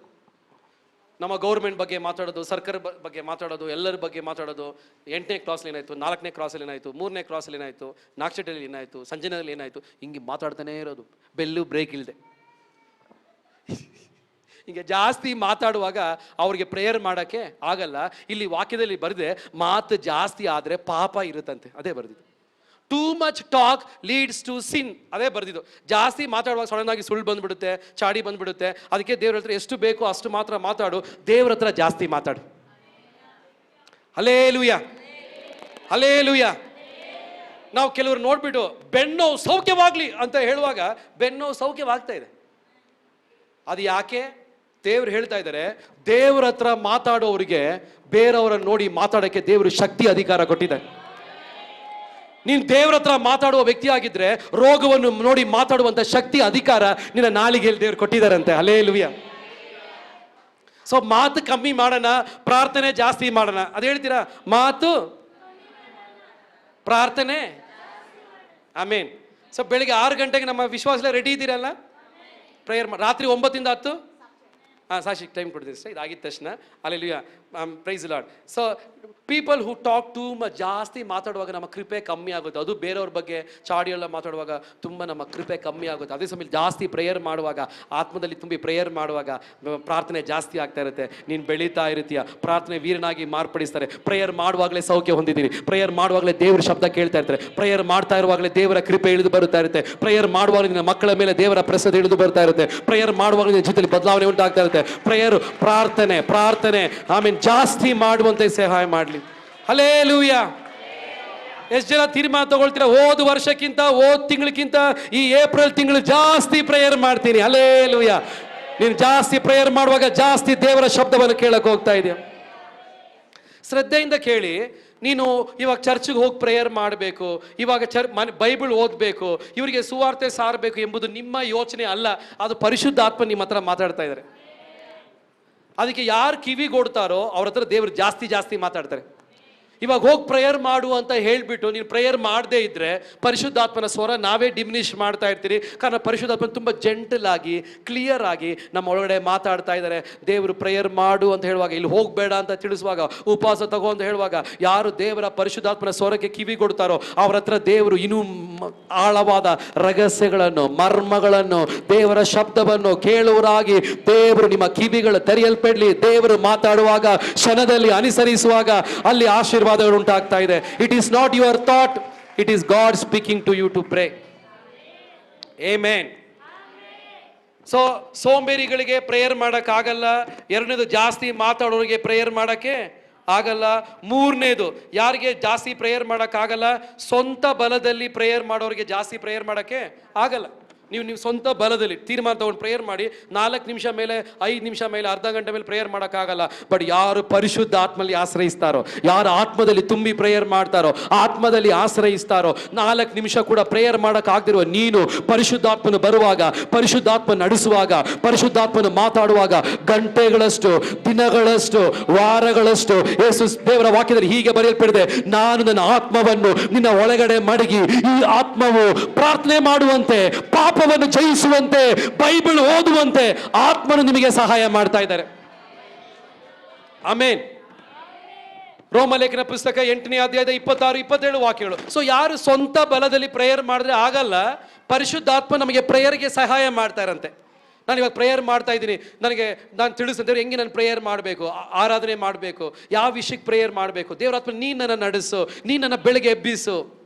ನಮ್ಮ ಗೌರ್ಮೆಂಟ್ ಬಗ್ಗೆ ಮಾತಾಡೋದು, ಸರ್ಕಾರ ಬಗ್ಗೆ ಮಾತಾಡೋದು, ಎಲ್ಲರ ಬಗ್ಗೆ ಮಾತಾಡೋದು. 8ನೇ ಕ್ಲಾಸಲ್ಲಿ ಏನಾಯ್ತು, 4ನೇ ಕ್ಲಾಸಲ್ಲಿ ಏನಾಯ್ತು, 3ನೇ ಕ್ಲಾಸಲ್ಲಿ ಏನಾಯ್ತು, ನಾಕ್ಷಟಲ್ಲಿ ಏನಾಯ್ತು, ಸಂಜೆನಲ್ಲಿ ಏನಾಯ್ತು, ಹಿಂಗೆ ಮಾತಾಡ್ತಾನೆ ಇರೋದು, ಬೆಲ್ಲು ಬ್ರೇಕ್ ಇಲ್ಲದೆ. ಹಿಂಗೆ ಜಾಸ್ತಿ ಮಾತಾಡುವಾಗ ಅವ್ರಿಗೆ ಪ್ರೇಯರ್ ಮಾಡೋಕ್ಕೆ ಆಗಲ್ಲ. ಇಲ್ಲಿ ವಾಕ್ಯದಲ್ಲಿ ಬರೆದೆ, ಮಾತು ಜಾಸ್ತಿ ಆದರೆ ಪಾಪ ಇರುತ್ತಂತೆ, ಅದೇ ಬರೆದಿದ್ದು. Too much talk leads to sin, ಅದೇ ಬರ್ದಿದ್ದು. ಜಾಸ್ತಿ ಮಾತಾಡುವಾಗ ಸಡನ್ ಆಗಿ ಸುಳ್ಳು ಬಂದ್ಬಿಡುತ್ತೆ, ಚಾಡಿ ಬಂದ್ಬಿಡುತ್ತೆ. ಅದಕ್ಕೆ ದೇವ್ರ ಹತ್ರ ಎಷ್ಟು ಬೇಕೋ ಅಷ್ಟು ಮಾತ್ರ ಮಾತಾಡು, ದೇವ್ರ ಹತ್ರ ಜಾಸ್ತಿ ಮಾತಾಡು. Hallelujah, hallelujah. ನಾವು ಕೆಲವರು ನೋಡ್ಬಿಟ್ಟು ಬೆನ್ನೋವು ಸೌಖ್ಯವಾಗ್ಲಿ ಅಂತ ಹೇಳುವಾಗ ಬೆನ್ನೋವು ಸೌಖ್ಯವಾಗ್ತಾ ಇದೆ. ಅದು ಯಾಕೆ? ದೇವ್ರು ಹೇಳ್ತಾ ಇದ್ದಾರೆ, ದೇವ್ರ ಹತ್ರ ಮಾತಾಡೋರಿಗೆ ಬೇರೆಯವರನ್ನು ನೋಡಿ ಮಾತಾಡೋಕ್ಕೆ ದೇವರು ಶಕ್ತಿ ಅಧಿಕಾರ ಕೊಟ್ಟಿದ್ದಾರೆ. ನೀನು ದೇವ್ರ ಹತ್ರ ಮಾತಾಡುವ ವ್ಯಕ್ತಿ ಆಗಿದ್ರೆ ರೋಗವನ್ನು ನೋಡಿ ಮಾತಾಡುವಂತ ಶಕ್ತಿ ಅಧಿಕಾರ ನಿನ್ನ ನಾಲಿಗೆಯಲ್ಲಿ ದೇವ್ರು ಕೊಟ್ಟಿದ್ದಾರಂತೆ. ಹಲ್ಲೆಲೂಯಾ. ಸೊ ಮಾತು ಕಮ್ಮಿ ಮಾಡೋಣ, ಪ್ರಾರ್ಥನೆ ಜಾಸ್ತಿ ಮಾಡೋಣ. ಅದು ಹೇಳ್ತೀರಾ? ಮಾತು, ಪ್ರಾರ್ಥನೆ. ಆಮೇನ್. ಸೊ ಬೆಳಿಗ್ಗೆ 6 ಗಂಟೆಗೆ ನಮ್ಮ ವಿಶ್ವಾಸ ರೆಡಿ ಇದ್ದೀರಲ್ಲ ಪ್ರೇಯರ್ ರಾತ್ರಿ 9ರಿಂದ 10 ಸಾಕ್ಷಿ ಟೈಮ್ ಕೊಡ್ತೀರಿ ಸರ್. ಇದಾಗಿದ್ದ ತಕ್ಷಣ hallelujah praise Lord. So people who talk too much, ಜಾಸ್ತಿ ಮಾತಾಡುವಾಗ ನಮ್ಮ ಕೃಪೆ ಕಮ್ಮಿ ಆಗುತ್ತೆ. ಅದು ಬೇರೆಯವ್ರ ಬಗ್ಗೆ ಚಾಡಿ ಎಲ್ಲ ಮಾತಾಡುವಾಗ ತುಂಬ ನಮ್ಮ ಕೃಪೆ ಕಮ್ಮಿ ಆಗುತ್ತೆ. ಅದೇ ಸಮಯದಲ್ಲಿ ಜಾಸ್ತಿ ಪ್ರೇಯರ್ ಮಾಡುವಾಗ, ಆತ್ಮದಲ್ಲಿ ತುಂಬಿ ಪ್ರೇಯರ್ ಮಾಡುವಾಗ ಪ್ರಾರ್ಥನೆ ಜಾಸ್ತಿ ಆಗ್ತಾ ಇರುತ್ತೆ. ನೀನು ಬೆಳೀತಾ ಇರ್ತೀಯ, ಪ್ರಾರ್ಥನೆ ವೀರನಾಗಿ ಮಾರ್ಪಡಿಸ್ತಾರೆ. ಪ್ರೇಯರ್ ಮಾಡುವಾಗಲೇ ಸೌಖ್ಯ ಹೊಂದಿದ್ದೀರಿ, ಪ್ರೇಯರ್ ಮಾಡುವಾಗಲೇ ದೇವರ ಶಬ್ದ ಕೇಳ್ತಾ ಇರ್ತಾರೆ, ಪ್ರೇಯರ್ ಮಾಡ್ತಾ ಇರುವಾಗಲೇ ದೇವರ ಕೃಪೆ ಇಳಿದು ಬರುತ್ತಾ ಇರುತ್ತೆ, ಪ್ರೇಯರ್ ಮಾಡುವಾಗ ನಿನ್ನ ಮಕ್ಕಳ ಮೇಲೆ ದೇವರ ಪ್ರಸಾದ ಇಳಿದು ಬರ್ತಾ ಇರುತ್ತೆ, ಪ್ರೇಯರ್ ಮಾಡುವಾಗ ನಿನ್ನ ಜೊತೆಲಿ ಬದಲಾವಣೆ ಉಂಟಾಗ್ತಾ ಇರುತ್ತೆ. ಪ್ರೇಯರ್ ಪ್ರಾರ್ಥನೆ ಜಾಸ್ತಿ ಮಾಡುವಂತೆ ಸಹಾಯ ಮಾಡಲಿ. ಹಲ್ಲೆಲೂಯಾ. ಎಷ್ಟು ಜನ ತೀರ್ಮಾನ ತಗೊಳ್ತೀರಾ, ಹೋದ ವರ್ಷಕ್ಕಿಂತ ಹೋದ ತಿಂಗಳಕ್ಕಿಂತ ಈ ಏಪ್ರಿಲ್ ತಿಂಗಳು ಜಾಸ್ತಿ ಪ್ರೇಯರ್ ಮಾಡ್ತೀನಿ. ಹಲ್ಲೆಲೂಯಾ. ನೀನು ಜಾಸ್ತಿ ಪ್ರೇಯರ್ ಮಾಡುವಾಗ ಜಾಸ್ತಿ ದೇವರ ಶಬ್ದವನ್ನು ಕೇಳಕ್ ಹೋಗ್ತಾ ಇದೆಯಾ? ಶ್ರದ್ಧೆಯಿಂದ ಕೇಳಿ. ನೀನು ಇವಾಗ ಚರ್ಚ್ಗೆ ಹೋಗಿ ಪ್ರೇಯರ್ ಮಾಡಬೇಕು, ಇವಾಗ ಬೈಬಲ್ ಓದಬೇಕು, ಇವರಿಗೆ ಸುವಾರ್ತೆ ಸಾರಬೇಕು ಎಂಬುದು ನಿಮ್ಮ ಯೋಚನೆ ಅಲ್ಲ. ಅದು ಪರಿಶುದ್ಧಾತ್ಮ ನಿಮ್ಮ ಹತ್ರ ಮಾತಾಡ್ತಾ ಇದ್ದಾರೆ. ಅದಕ್ಕೆ ಯಾರು ಕಿವಿಗೊಡ್ತಾರೋ ಅವ್ರ ಹತ್ರ ದೇವರು ಜಾಸ್ತಿ ಮಾತಾಡ್ತಾರೆ. ಇವಾಗ ಹೋಗಿ ಪ್ರೇಯರ್ ಮಾಡು ಅಂತ ಹೇಳಿಬಿಟ್ಟು ನೀನು ಪ್ರೇಯರ್ ಮಾಡದೇ ಇದ್ದರೆ ಪರಿಶುದ್ಧಾತ್ಮನ ಸ್ವರ ನಾವೇ ಡಿಮಿನಿಷ್ ಮಾಡ್ತಾ ಇರ್ತೀರಿ. ಕಾರಣ ಪರಿಶುದ್ಧಾತ್ಮ ತುಂಬ ಜೆಂಟಲ್ ಆಗಿ ಕ್ಲಿಯರ್ ಆಗಿ ನಮ್ಮ ಒಳಗಡೆ ಮಾತಾಡ್ತಾ ಇದ್ದಾರೆ. ದೇವರು ಪ್ರೇಯರ್ ಮಾಡು ಅಂತ ಹೇಳುವಾಗ, ಇಲ್ಲಿ ಹೋಗಬೇಡ ಅಂತ ತಿಳಿಸುವಾಗ, ಉಪವಾಸ ತಗೋ ಅಂತ ಹೇಳುವಾಗ, ಯಾರು ದೇವರ ಪರಿಶುದ್ಧಾತ್ಮನ ಸ್ವರಕ್ಕೆ ಕಿವಿಗೊಡ್ತಾರೋ ಅವ್ರ ಹತ್ರ ದೇವರು ಇನ್ನೂ ಆಳವಾದ ರಹಸ್ಯಗಳನ್ನು, ಮರ್ಮಗಳನ್ನು, ದೇವರ ಶಬ್ದವನ್ನು ಕೇಳುವರಾಗಿ ದೇವರು ನಿಮ್ಮ ಕಿವಿಗಳು ತೆರೆಯಲ್ಪಡಲಿ. ದೇವರು ಮಾತಾಡುವಾಗ, ಕ್ಷಣದಲ್ಲಿ ಅನುಸರಿಸುವಾಗ ಅಲ್ಲಿ ಆಶೀರ್ವಾದ ಉಂಟಾಗ್ತಾ ಇದೆ. It is not your thought, it is God speaking to you to pray. Amen. So ಸೋಂಬೇರಿಗಳಿಗೆ ಪ್ರೇಯರ್ ಮಾಡಕ್ಕಾಗಲ್ಲ. ಎರಡನೇದು, ಜಾಸ್ತಿ ಮಾತಾಡೋರಿಗೆ ಪ್ರೇಯರ್ ಮಾಡಕ್ಕೆ ಆಗಲ್ಲ. ಮೂರನೇದು, ಯಾರಿಗೆ ಜಾಸ್ತಿ ಪ್ರೇಯರ್ ಮಾಡಕ್ಕಾಗಲ್ಲ, ಸ್ವಂತ ಬಲದಲ್ಲಿ ಪ್ರೇಯರ್ ಮಾಡೋರಿಗೆ ಜಾಸ್ತಿ ಪ್ರೇಯರ್ ಮಾಡಕ್ಕೆ ಆಗಲ್ಲ. ನೀವು ಸ್ವಂತ ಬಲದಲ್ಲಿ ತೀರ್ಮಾನ ತಗೊಂಡು ಪ್ರೇಯರ್ ಮಾಡಿ 4 ನಿಮಿಷ ಮೇಲೆ, 5 ನಿಮಿಷ ಮೇಲೆ, ಅರ್ಧ ಗಂಟೆ ಮೇಲೆ ಪ್ರೇಯರ್ ಮಾಡೋಕ್ಕಾಗಲ್ಲ. ಬಟ್ ಯಾರು ಪರಿಶುದ್ಧ ಆತ್ಮದಲ್ಲಿ ಆಶ್ರಯಿಸ್ತಾರೋ, ಯಾರು ಆತ್ಮದಲ್ಲಿ ತುಂಬಿ ಪ್ರೇಯರ್ ಮಾಡ್ತಾರೋ, ಆತ್ಮದಲ್ಲಿ ಆಶ್ರಯಿಸ್ತಾರೋ, 4 ನಿಮಿಷ ಕೂಡ ಪ್ರೇಯರ್ ಮಾಡೋಕ್ಕಾಗದಿರುವ ನೀನು ಪರಿಶುದ್ಧಾತ್ಮನು ಬರುವಾಗ, ಪರಿಶುದ್ಧಾತ್ಮ ನಡೆಸುವಾಗ, ಪರಿಶುದ್ಧಾತ್ಮನು ಮಾತಾಡುವಾಗ ಗಂಟೆಗಳಷ್ಟು, ದಿನಗಳಷ್ಟು, ವಾರಗಳಷ್ಟು, ಯೇಸು ದೇವರ ವಾಕ್ಯದಲ್ಲಿ ಹೀಗೆ ಬರೆಯಲ್ಪಟ್ಟಿದೆ, ನಾನು ನನ್ನ ಆತ್ಮವನ್ನು ನಿನ್ನ ಒಳಗಡೆ ಮಡಗಿ ಈ ಆತ್ಮವು ಪ್ರಾರ್ಥನೆ ಮಾಡುವಂತೆ, ಪಾಪವನ್ನು ಜಯಿಸುವಂತೆ, ಬೈಬಲ್ ಓದುವಂತೆ ಆತ್ಮನು ನಿಮಗೆ ಸಹಾಯ ಮಾಡ್ತಾ ಇದ್ದಾರೆ. ಆಮೆನ್. ರೋಮಲೇಖನ ಪುಸ್ತಕ 8ನೇ ಅಧ್ಯಾಯದ 26-27 ವಾಕ್ಯಗಳು. ಸೊ ಯಾರು ಸ್ವಂತ ಬಲದಲ್ಲಿ ಪ್ರೇಯರ್ ಮಾಡಿದ್ರೆ ಆಗಲ್ಲ, ಪರಿಶುದ್ಧಾತ್ಮ ನಮಗೆ ಪ್ರೇಯರ್ಗೆ ಸಹಾಯ ಮಾಡ್ತಾರಂತೆ. ನಾನು ಇವಾಗ ಪ್ರೇಯರ್ ಮಾಡ್ತಾ ಇದ್ದೀನಿ, ನಾನು ತಿಳಿಸಿದ್ರೆ ಹೆಂಗೆ ನಾನು ಪ್ರೇಯರ್ ಮಾಡಬೇಕು, ಆರಾಧನೆ ಮಾಡಬೇಕು, ಯಾವ ವಿಷಯಕ್ಕೆ ಪ್ರೇಯರ್ ಮಾಡಬೇಕು. ದೇವರಾತ್ಮ ನೀನು ನನ್ನ ನಡೆಸು, ನೀನು ನನ್ನ ಬೆಳಗ್ಗೆ ಎಬ್ಬಿಸು.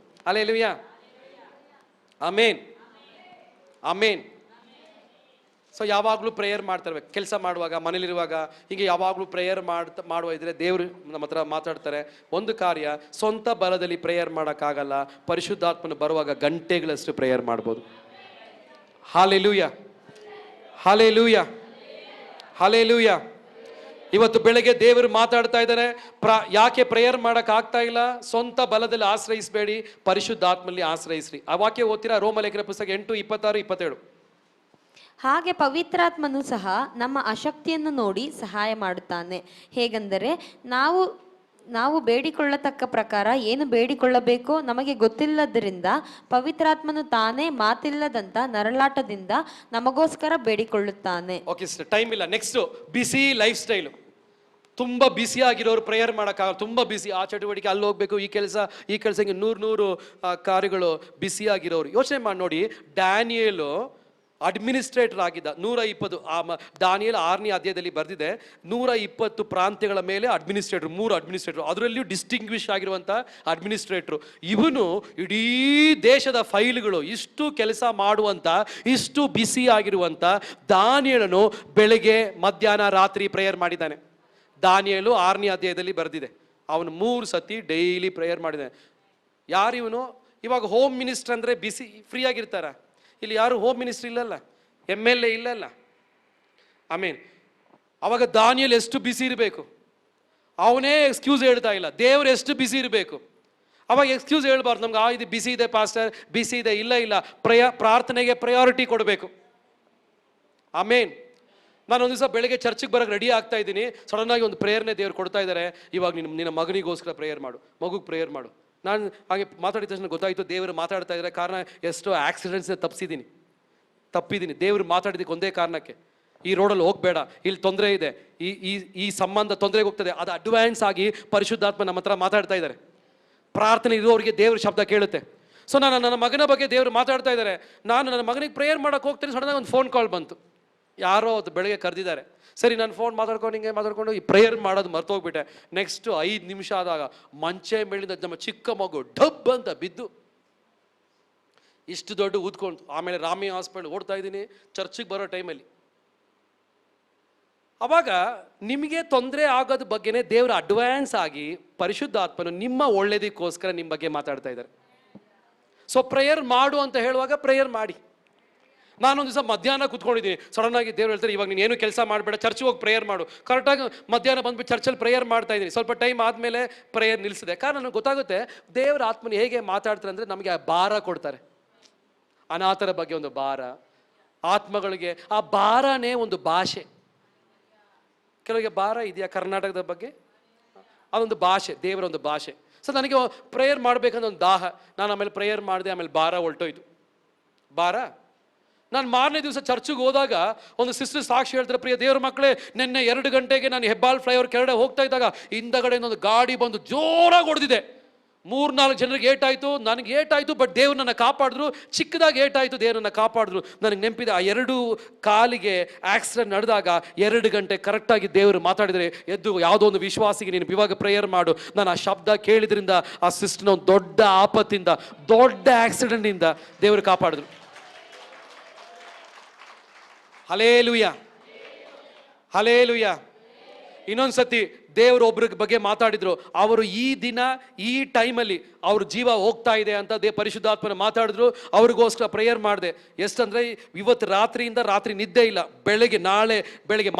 ಹಲ್ಲೆಲೂಯಾ. ಆಮೆನ್. ಆಮೇನ್. ಸೊ ಯಾವಾಗಲೂ ಪ್ರೇಯರ್ ಮಾಡ್ತಿರ್ಬೇಕು. ಕೆಲಸ ಮಾಡುವಾಗ, ಮನೇಲಿರುವಾಗ, ಹೀಗೆ ಯಾವಾಗಲೂ ಪ್ರೇಯರ್ ಮಾಡುವ ಇದ್ರೆ ದೇವರು ನಮ್ಮ ಹತ್ರ ಮಾತಾಡ್ತಾರೆ. ಒಂದು ಕಾರ್ಯ, ಸ್ವಂತ ಬಲದಲ್ಲಿ ಪ್ರೇಯರ್ ಮಾಡೋಕ್ಕಾಗಲ್ಲ, ಪರಿಶುದ್ಧಾತ್ಮನು ಬರುವಾಗ ಗಂಟೆಗಳಷ್ಟು ಪ್ರೇಯರ್ ಮಾಡ್ಬೋದು. Hallelujah, hallelujah, hallelujah. ಇವತ್ತು ಬೆಳಗ್ಗೆ ದೇವರು ಮಾತಾಡ್ತಾ ಇದ್ದಾರೆ. ಯಾಕೆ ಪ್ರೇಯರ್ ಮಾಡಕ್ ಆಗ್ತಾ ಇಲ್ಲ? ಸ್ವಂತ ಬಲದಲ್ಲಿ ಆಶ್ರಯಿಸಬೇಡಿ, ಪರಿಶುದ್ಧಾತ್ಮಲ್ಲಿ ಆಶ್ರಯಿಸ್ರಿ. ಆ ವಾಕ್ಯ ಓದ್ತೀರಾ? ರೋಮಲೇಖನ ಪುಸ್ತಕ 8:26-27.
ಹಾಗೆ ಪವಿತ್ರಾತ್ಮನು ಸಹ ನಮ್ಮ ಅಶಕ್ತಿಯನ್ನು ನೋಡಿ ಸಹಾಯ ಮಾಡುತ್ತಾನೆ. ಹೇಗೆಂದರೆ ನಾವು ಬೇಡಿಕೊಳ್ಳತಕ್ಕ ಪ್ರಕಾರ ಏನು ಬೇಡಿಕೊಳ್ಳಬೇಕೋ ನಮಗೆ ಗೊತ್ತಿಲ್ಲದರಿಂದ ಪವಿತ್ರಾತ್ಮನು ತಾನೇ ಮಾತಿಲ್ಲದಂತ ನರಳಾಟದಿಂದ ನಮಗೋಸ್ಕರ ಬೇಡಿಕೊಳ್ಳುತ್ತಾನೆ.
ಓಕೆ ಸರ್, ಟೈಮ್ ಇಲ್ಲ. ನೆಕ್ಸ್ಟ್, ಬಿಸಿ ಲೈಫ್ ಸ್ಟೈಲು. ತುಂಬ ಬಿಸಿ ಆಗಿರೋರು ಪ್ರೇಯರ್ ಮಾಡೋಕ್ಕಾಗಲ್ಲ. ತುಂಬ ಬಿಸಿ, ಆ ಚಟುವಟಿಕೆ, ಅಲ್ಲಿ ಹೋಗ್ಬೇಕು, ಈ ಕೆಲಸ ಹಿಂಗೆ 100 ಕಾರ್ಯಗಳು ಬಿಸಿ ಆಗಿರೋರು. ಯೋಚನೆ ಮಾಡಿ ನೋಡಿ, ಡ್ಯಾನಿಯೇಲು ಅಡ್ಮಿನಿಸ್ಟ್ರೇಟರ್ ಆಗಿದ್ದ. 120 ದಾನಿಯೇಲ್ 6ನೇ ಅಧ್ಯಾಯದಲ್ಲಿ ಬರೆದಿದೆ, 120 ಪ್ರಾಂತ್ಯಗಳ ಮೇಲೆ ಅಡ್ಮಿನಿಸ್ಟ್ರೇಟರ್, 3 ಅಡ್ಮಿನಿಸ್ಟ್ರೇಟರ್, ಅದರಲ್ಲಿಯೂ ಡಿಸ್ಟಿಂಗ್ವಿಷ್ ಆಗಿರುವಂಥ ಅಡ್ಮಿನಿಸ್ಟ್ರೇಟ್ರು. ಇವನು ಇಡೀ ದೇಶದ ಫೈಲ್ಗಳು ಇಷ್ಟು ಕೆಲಸ ಮಾಡುವಂಥ, ಇಷ್ಟು ಬಿಸಿ ಆಗಿರುವಂಥ ದಾನಿಯೇಲನು ಬೆಳಗ್ಗೆ, ಮಧ್ಯಾಹ್ನ, ರಾತ್ರಿ ಪ್ರೇಯರ್ ಮಾಡಿದ್ದಾನೆ. ದಾನಿಯೇಲು 6ನೇ ಅಧ್ಯಾಯದಲ್ಲಿ ಬರೆದಿದೆ. ಅವನು 3 ಸತಿ ಡೈಲಿ ಪ್ರೇಯರ್ ಮಾಡಿದ್ದಾನೆ. ಯಾರು ಇವನು? ಇವಾಗ ಹೋಮ್ ಮಿನಿಸ್ಟರ್ ಅಂದರೆ ಬಿಸಿ ಫ್ರೀ ಆಗಿರ್ತಾರ? ಇಲ್ಲಿ ಯಾರು ಹೋಮ್ ಮಿನಿಸ್ಟರ್ ಇಲ್ಲಲ್ಲ, MLA ಇಲ್ಲಲ್ಲ. ಆಮೇನ್. ಅವಾಗ ದಾನಿಯೇಲ್ ಎಷ್ಟು ಬಿಸಿ ಇರಬೇಕು, ಅವನೇ ಎಕ್ಸ್ಕ್ಯೂಸ್ ಹೇಳ್ತಾ ಇಲ್ಲ. ದೇವರು ಎಷ್ಟು ಬಿಸಿ ಇರಬೇಕು. ಅವಾಗ ಎಕ್ಸ್ಕ್ಯೂಸ್ ಹೇಳ್ಬಾರ್ದು ನಮ್ಗೆ, ಇದು ಬಿಸಿ ಇದೆ ಪಾಸ್ಟರ್, ಬಿಸಿ ಇದೆ. ಇಲ್ಲ, ಪ್ರಾರ್ಥನೆಗೆ ಪ್ರಯಾರಿಟಿ ಕೊಡಬೇಕು. ಆಮೇನ್. ನಾನು ಒಂದು ದಿವಸ ಬೆಳಗ್ಗೆ ಚರ್ಚಿಗೆ ಬರೋಕ್ಕೆ ರೆಡಿ ಆಗ್ತಾ ಇದ್ದೀನಿ, ಸಡನ್ನಾಗಿ ಒಂದು ಪ್ರೇಯರ್ನೇ ದೇವ್ರು ಕೊಡ್ತಾ ಇದ್ದಾರೆ. ಇವಾಗ ನಿನ್ನ ಮಗನಿಗೋಸ್ಕರ ಪ್ರೇಯರ್ ಮಾಡು, ಮಗುಗೆ ಪ್ರೇಯರ್ ಮಾಡು. ನಾನು ಹಾಗೆ ಮಾತಾಡಿದ ತಕ್ಷಣ ಗೊತ್ತಾಯಿತು ದೇವರು ಮಾತಾಡ್ತಾ ಇದ್ದಾರೆ. ಕಾರಣ, ಎಷ್ಟೋ ಆಕ್ಸಿಡೆಂಟ್ಸ್ನ ತಪ್ಪಿದ್ದೀನಿ. ದೇವರು ಮಾತಾಡಿದ್ದಕ್ಕೆ ಒಂದೇ ಕಾರಣಕ್ಕೆ. ಈ ರೋಡಲ್ಲಿ ಹೋಗಬೇಡ, ಇಲ್ಲಿ ತೊಂದರೆ ಇದೆ, ಈ ಈ ಈ ಸಂಬಂಧ ತೊಂದರೆಗೆ ಹೋಗ್ತದೆ. ಅದು ಅಡ್ವಾನ್ಸ್ ಆಗಿ ಪರಿಶುದ್ಧಾತ್ಮ ನಮ್ಮ ಹತ್ರ ಮಾತಾಡ್ತಾ ಇದ್ದಾರೆ. ಪ್ರಾರ್ಥನೆ ಇರುವವರಿಗೆ ದೇವ್ರ ಶಬ್ದ ಕೇಳುತ್ತೆ. ಸೊ ನನ್ನ ಮಗನ ಬಗ್ಗೆ ದೇವರು ಮಾತಾಡ್ತಾ ಇದ್ದಾರೆ. ನಾನು ನನ್ನ ಮಗನಿಗೆ ಪ್ರೇಯರ್ ಮಾಡೋಕೆ ಹೋಗ್ತೀನಿ, ಸಡನ್ನಾಗಿ ಒಂದು ಫೋನ್ ಕಾಲ್ ಬಂತು. ಯಾರೋ ಅದು ಬೆಳಗ್ಗೆ ಕರೆದಿದ್ದಾರೆ. ಸರಿ, ನಾನು ಫೋನ್ ಮಾತಾಡ್ಕೊಂಡು ಈ ಪ್ರೇಯರ್ ಮಾಡೋದು ಮರ್ತೋಗ್ಬಿಟ್ಟೆ. ನೆಕ್ಸ್ಟ್ 5 ನಿಮಿಷ ಆದಾಗ ಮಂಚೆ ಮೇಲಿಂದ ನಮ್ಮ ಚಿಕ್ಕ ಮಗು ಡಬ್ ಅಂತ ಬಿದ್ದು ಇಷ್ಟು ದೊಡ್ಡ ಊದ್ಕೊಂಡು, ಆಮೇಲೆ ರಾಮಿ ಹಾಸ್ಪಿಟಲ್ ಓಡ್ತಾ ಇದ್ದೀನಿ ಚರ್ಚಿಗೆ ಬರೋ ಟೈಮಲ್ಲಿ. ಅವಾಗ ನಿಮಗೆ ತೊಂದರೆ ಆಗೋದ ಬಗ್ಗೆನೇ ದೇವರು ಅಡ್ವಾನ್ಸ್ ಆಗಿ ಪರಿಶುದ್ಧಾತ್ಮನು ನಿಮ್ಮ ಒಳ್ಳೇದಕ್ಕೋಸ್ಕರ ನಿಮ್ಮ ಬಗ್ಗೆ ಮಾತಾಡ್ತಾ ಇದ್ದಾರೆ. ಸೊ ಪ್ರೇಯರ್ ಮಾಡು ಅಂತ ಹೇಳುವಾಗ ಪ್ರೇಯರ್ ಮಾಡಿ. ನಾನೊಂದು ದಿವಸ ಮಧ್ಯಾಹ್ನ ಕೂತ್ಕೊಂಡಿದ್ದೀನಿ, ಸಡನ್ನಾಗಿ ದೇವ್ರು ಹೇಳ್ತಾರೆ, ಇವಾಗ ನೀನು ಏನು ಕೆಲಸ ಮಾಡಬೇಡ, ಚರ್ಚ್ಗೆ ಹೋಗಿ ಪ್ರೇಯರ್ ಮಾಡು. ಕರೆಕ್ಟಾಗಿ ಮಧ್ಯಾಹ್ನ ಬಂದ್ಬಿಟ್ಟು ಚರ್ಚಲ್ಲಿ ಪ್ರೇಯರ್ ಮಾಡ್ತಾ ಇದ್ದೀನಿ. ಸ್ವಲ್ಪ ಟೈಮ್ ಆದಮೇಲೆ ಪ್ರೇಯರ್ ನಿಲ್ಲಿಸಿದೆ. ಕಾರಣ ನನಗೆ ಗೊತ್ತಾಗುತ್ತೆ ದೇವರ ಆತ್ಮನ ಹೇಗೆ ಮಾತಾಡ್ತಾರೆ ಅಂದರೆ, ನಮಗೆ ಆ ಭಾರ ಕೊಡ್ತಾರೆ. ಅನಾಥರ ಬಗ್ಗೆ ಒಂದು ಭಾರ, ಆತ್ಮಗಳಿಗೆ ಆ ಭಾರನೇ ಒಂದು ಭಾಷೆ. ಕೆಲವರಿಗೆ ಭಾರ ಇದೆಯಾ ಕರ್ನಾಟಕದ ಬಗ್ಗೆ? ಅದೊಂದು ಭಾಷೆ, ದೇವರ ಒಂದು ಭಾಷೆ. ಸೊ ನನಗೆ ಪ್ರೇಯರ್ ಮಾಡಬೇಕಂತ ಒಂದು ದಾಹ. ನಾನು ಆಮೇಲೆ ಪ್ರೇಯರ್ ಮಾಡಿದೆ, ಆಮೇಲೆ ಭಾರ ಹೊಲ್ಟೋಯ್ತು. ಭಾರ ನಾನು ಮಾರನೇ ದಿವಸ ಚರ್ಚಿಗೆ ಹೋದಾಗ ಒಂದು ಸಿಸ್ಟರ್ ಸಾಕ್ಷಿ ಹೇಳ್ತಾರೆ, ಪ್ರಿಯ ದೇವ್ರ ಮಕ್ಕಳೇ, ನಿನ್ನೆ 2 ಗಂಟೆಗೆ ನಾನು ಹೆಬ್ಬಾಳ್ ಫ್ಲೈಓವರ್ ಕೆಳಗಡೆ ಹೋಗ್ತಾ ಇದ್ದಾಗ ಹಿಂದಗಡೆ ಒಂದು ಗಾಡಿ ಬಂದು ಜೋರಾಗಿ ಹೊಡೆದಿದೆ. 3-4 ಜನರಿಗೆ ಏಟಾಯಿತು, ನನಗೆ ಏಟಾಯಿತು, ಬಟ್ ದೇವ್ರು ನನ್ನ ಕಾಪಾಡಿದ್ರು. ಚಿಕ್ಕದಾಗಿ ಏಟಾಯಿತು, ದೇವ್ರು ನನ್ನ ಕಾಪಾಡಿದ್ರು. ನನಗೆ ನೆನಪಿದೆ, ಆ 2 ಕಾಲಿಗೆ ಆಕ್ಸಿಡೆಂಟ್ ನಡೆದಾಗ 2 ಗಂಟೆ ಕರೆಕ್ಟಾಗಿ ದೇವರು ಮಾತಾಡಿದರೆ, ಎದ್ದು ಯಾವುದೋ ಒಂದು ವಿಶ್ವಾಸಿಗೆ ನೀನು ಇವಾಗ ಪ್ರೇಯರ್ ಮಾಡು. ನಾನು ಆ ಶಬ್ದ ಕೇಳಿದ್ರಿಂದ ಆ ಸಿಸ್ಟರ್ನ ಒಂದು ದೊಡ್ಡ ಆಪತ್ತಿಂದ, ದೊಡ್ಡ ಆಕ್ಸಿಡೆಂಟಿಂದ ದೇವರು ಕಾಪಾಡಿದ್ರು. Hallelujah, hallelujah. ಇನ್ನೊಂದು ಸತಿ ದೇವರು ಒಬ್ರ ಬಗ್ಗೆ ಮಾತಾಡಿದ್ರು. ಅವರು ಈ ದಿನ ಈ ಟೈಮಲ್ಲಿ ಅವ್ರ ಜೀವ ಹೋಗ್ತಾ ಇದೆ ಅಂತ ಪರಿಶುದ್ಧಾತ್ಮನ ಮಾತಾಡಿದ್ರು. ಅವ್ರಿಗೋಸ್ಕರ ಪ್ರೇಯರ್ ಮಾಡಿದೆ. ಎಷ್ಟಂದ್ರೆ ಇವತ್ತು ರಾತ್ರಿ ನಿದ್ದೆ ಇಲ್ಲ. ನಾಳೆ ಬೆಳಗ್ಗೆ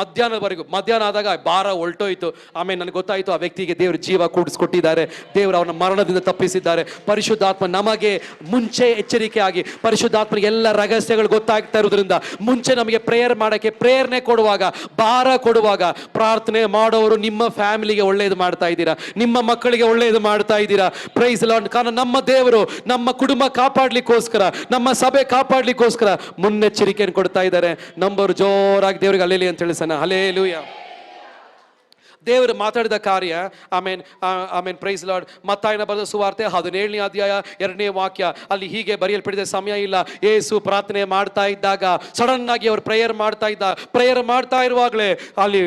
ಮಧ್ಯಾಹ್ನ ಆದಾಗ ಭಾರ ಹೊಲ್ಟೋಯ್ತು. ಆಮೇಲೆ ನನಗೆ ಗೊತ್ತಾಯಿತು ಆ ವ್ಯಕ್ತಿಗೆ ದೇವರು ಜೀವ ಕೂಡಿಸ್ಕೊಟ್ಟಿದ್ದಾರೆ, ದೇವರು ಅವನ ಮರಣದಿಂದ ತಪ್ಪಿಸಿದ್ದಾರೆ. ಪರಿಶುದ್ಧಾತ್ಮ ನಮಗೆ ಮುಂಚೆ ಎಚ್ಚರಿಕೆ ಆಗಿ ಪರಿಶುದ್ಧಾತ್ಮನಿಗೆ ಎಲ್ಲ ರಹಸ್ಯಗಳು ಗೊತ್ತಾಗ್ತಾ ಇರೋದ್ರಿಂದ ಮುಂಚೆ ನಮಗೆ ಪ್ರೇಯರ್ ಮಾಡೋಕ್ಕೆ ಪ್ರೇರಣೆ ಕೊಡುವಾಗ, ಭಾರ ಕೊಡುವಾಗ, ಪ್ರಾರ್ಥನೆ ಮಾಡೋರು ನಿಮ್ಮ ಫ್ಯಾಮಿಲಿಗೆ ಒಳ್ಳೇದು ಮಾಡ್ತಾ ಇದ್ದೀರಾ, ನಿಮ್ಮ ಮಕ್ಕಳಿಗೆ ಒಳ್ಳೇದು ಮಾಡ್ತಾ ಇದ್ದೀರಾ. Praise Lord. ಕಾರಣ ನಮ್ಮ ದೇವರು ನಮ್ಮ ಕುಟುಂಬ ಕಾಪಾಡ್ಲಿಕ್ಕೋಸ್ಕರ, ನಮ್ಮ ಸಭೆ ಕಾಪಾಡ್ಲಿಕ್ಕೋಸ್ಕರ ಮುನ್ನೆಚ್ಚರಿಕೆಯನ್ನು ಕೊಡ್ತಾ ಇದ್ದಾರೆ. ನಂಬರ್ ಜೋರಾಗಿ ದೇವರಿಗೆ ಹಲ್ಲೆಲೂಯಾ ಅಂತ ತಿಳಿಸೋಣ. ಹಲ್ಲೆಲೂಯಾ. ದೇವರು ಮಾತಾಡಿದ ಕಾರ್ಯ. ಆಮೇನ್ ಪ್ರೈಸ್ ಲಾರ್ಡ್. ಮತ್ತಾಯನ ಬರೆದ ಸುವಾರ್ತೆ 17ನೇ ಅಧ್ಯಾಯ 2ನೇ ವಾಕ್ಯ, ಅಲ್ಲಿ ಹೀಗೆ ಬರೆಯಲ್ಪಟ್ಟಿದೆ. ಸಮಯ ಇಲ್ಲ, ಯೇಸು ಪ್ರಾರ್ಥನೆ ಮಾಡ್ತಾ ಇದ್ದಾಗ ಸಡನ್ ಆಗಿ ಅವರು ಪ್ರೇಯರ್ ಮಾಡ್ತಾ ಇರುವಾಗಲೇ ಅಲ್ಲಿ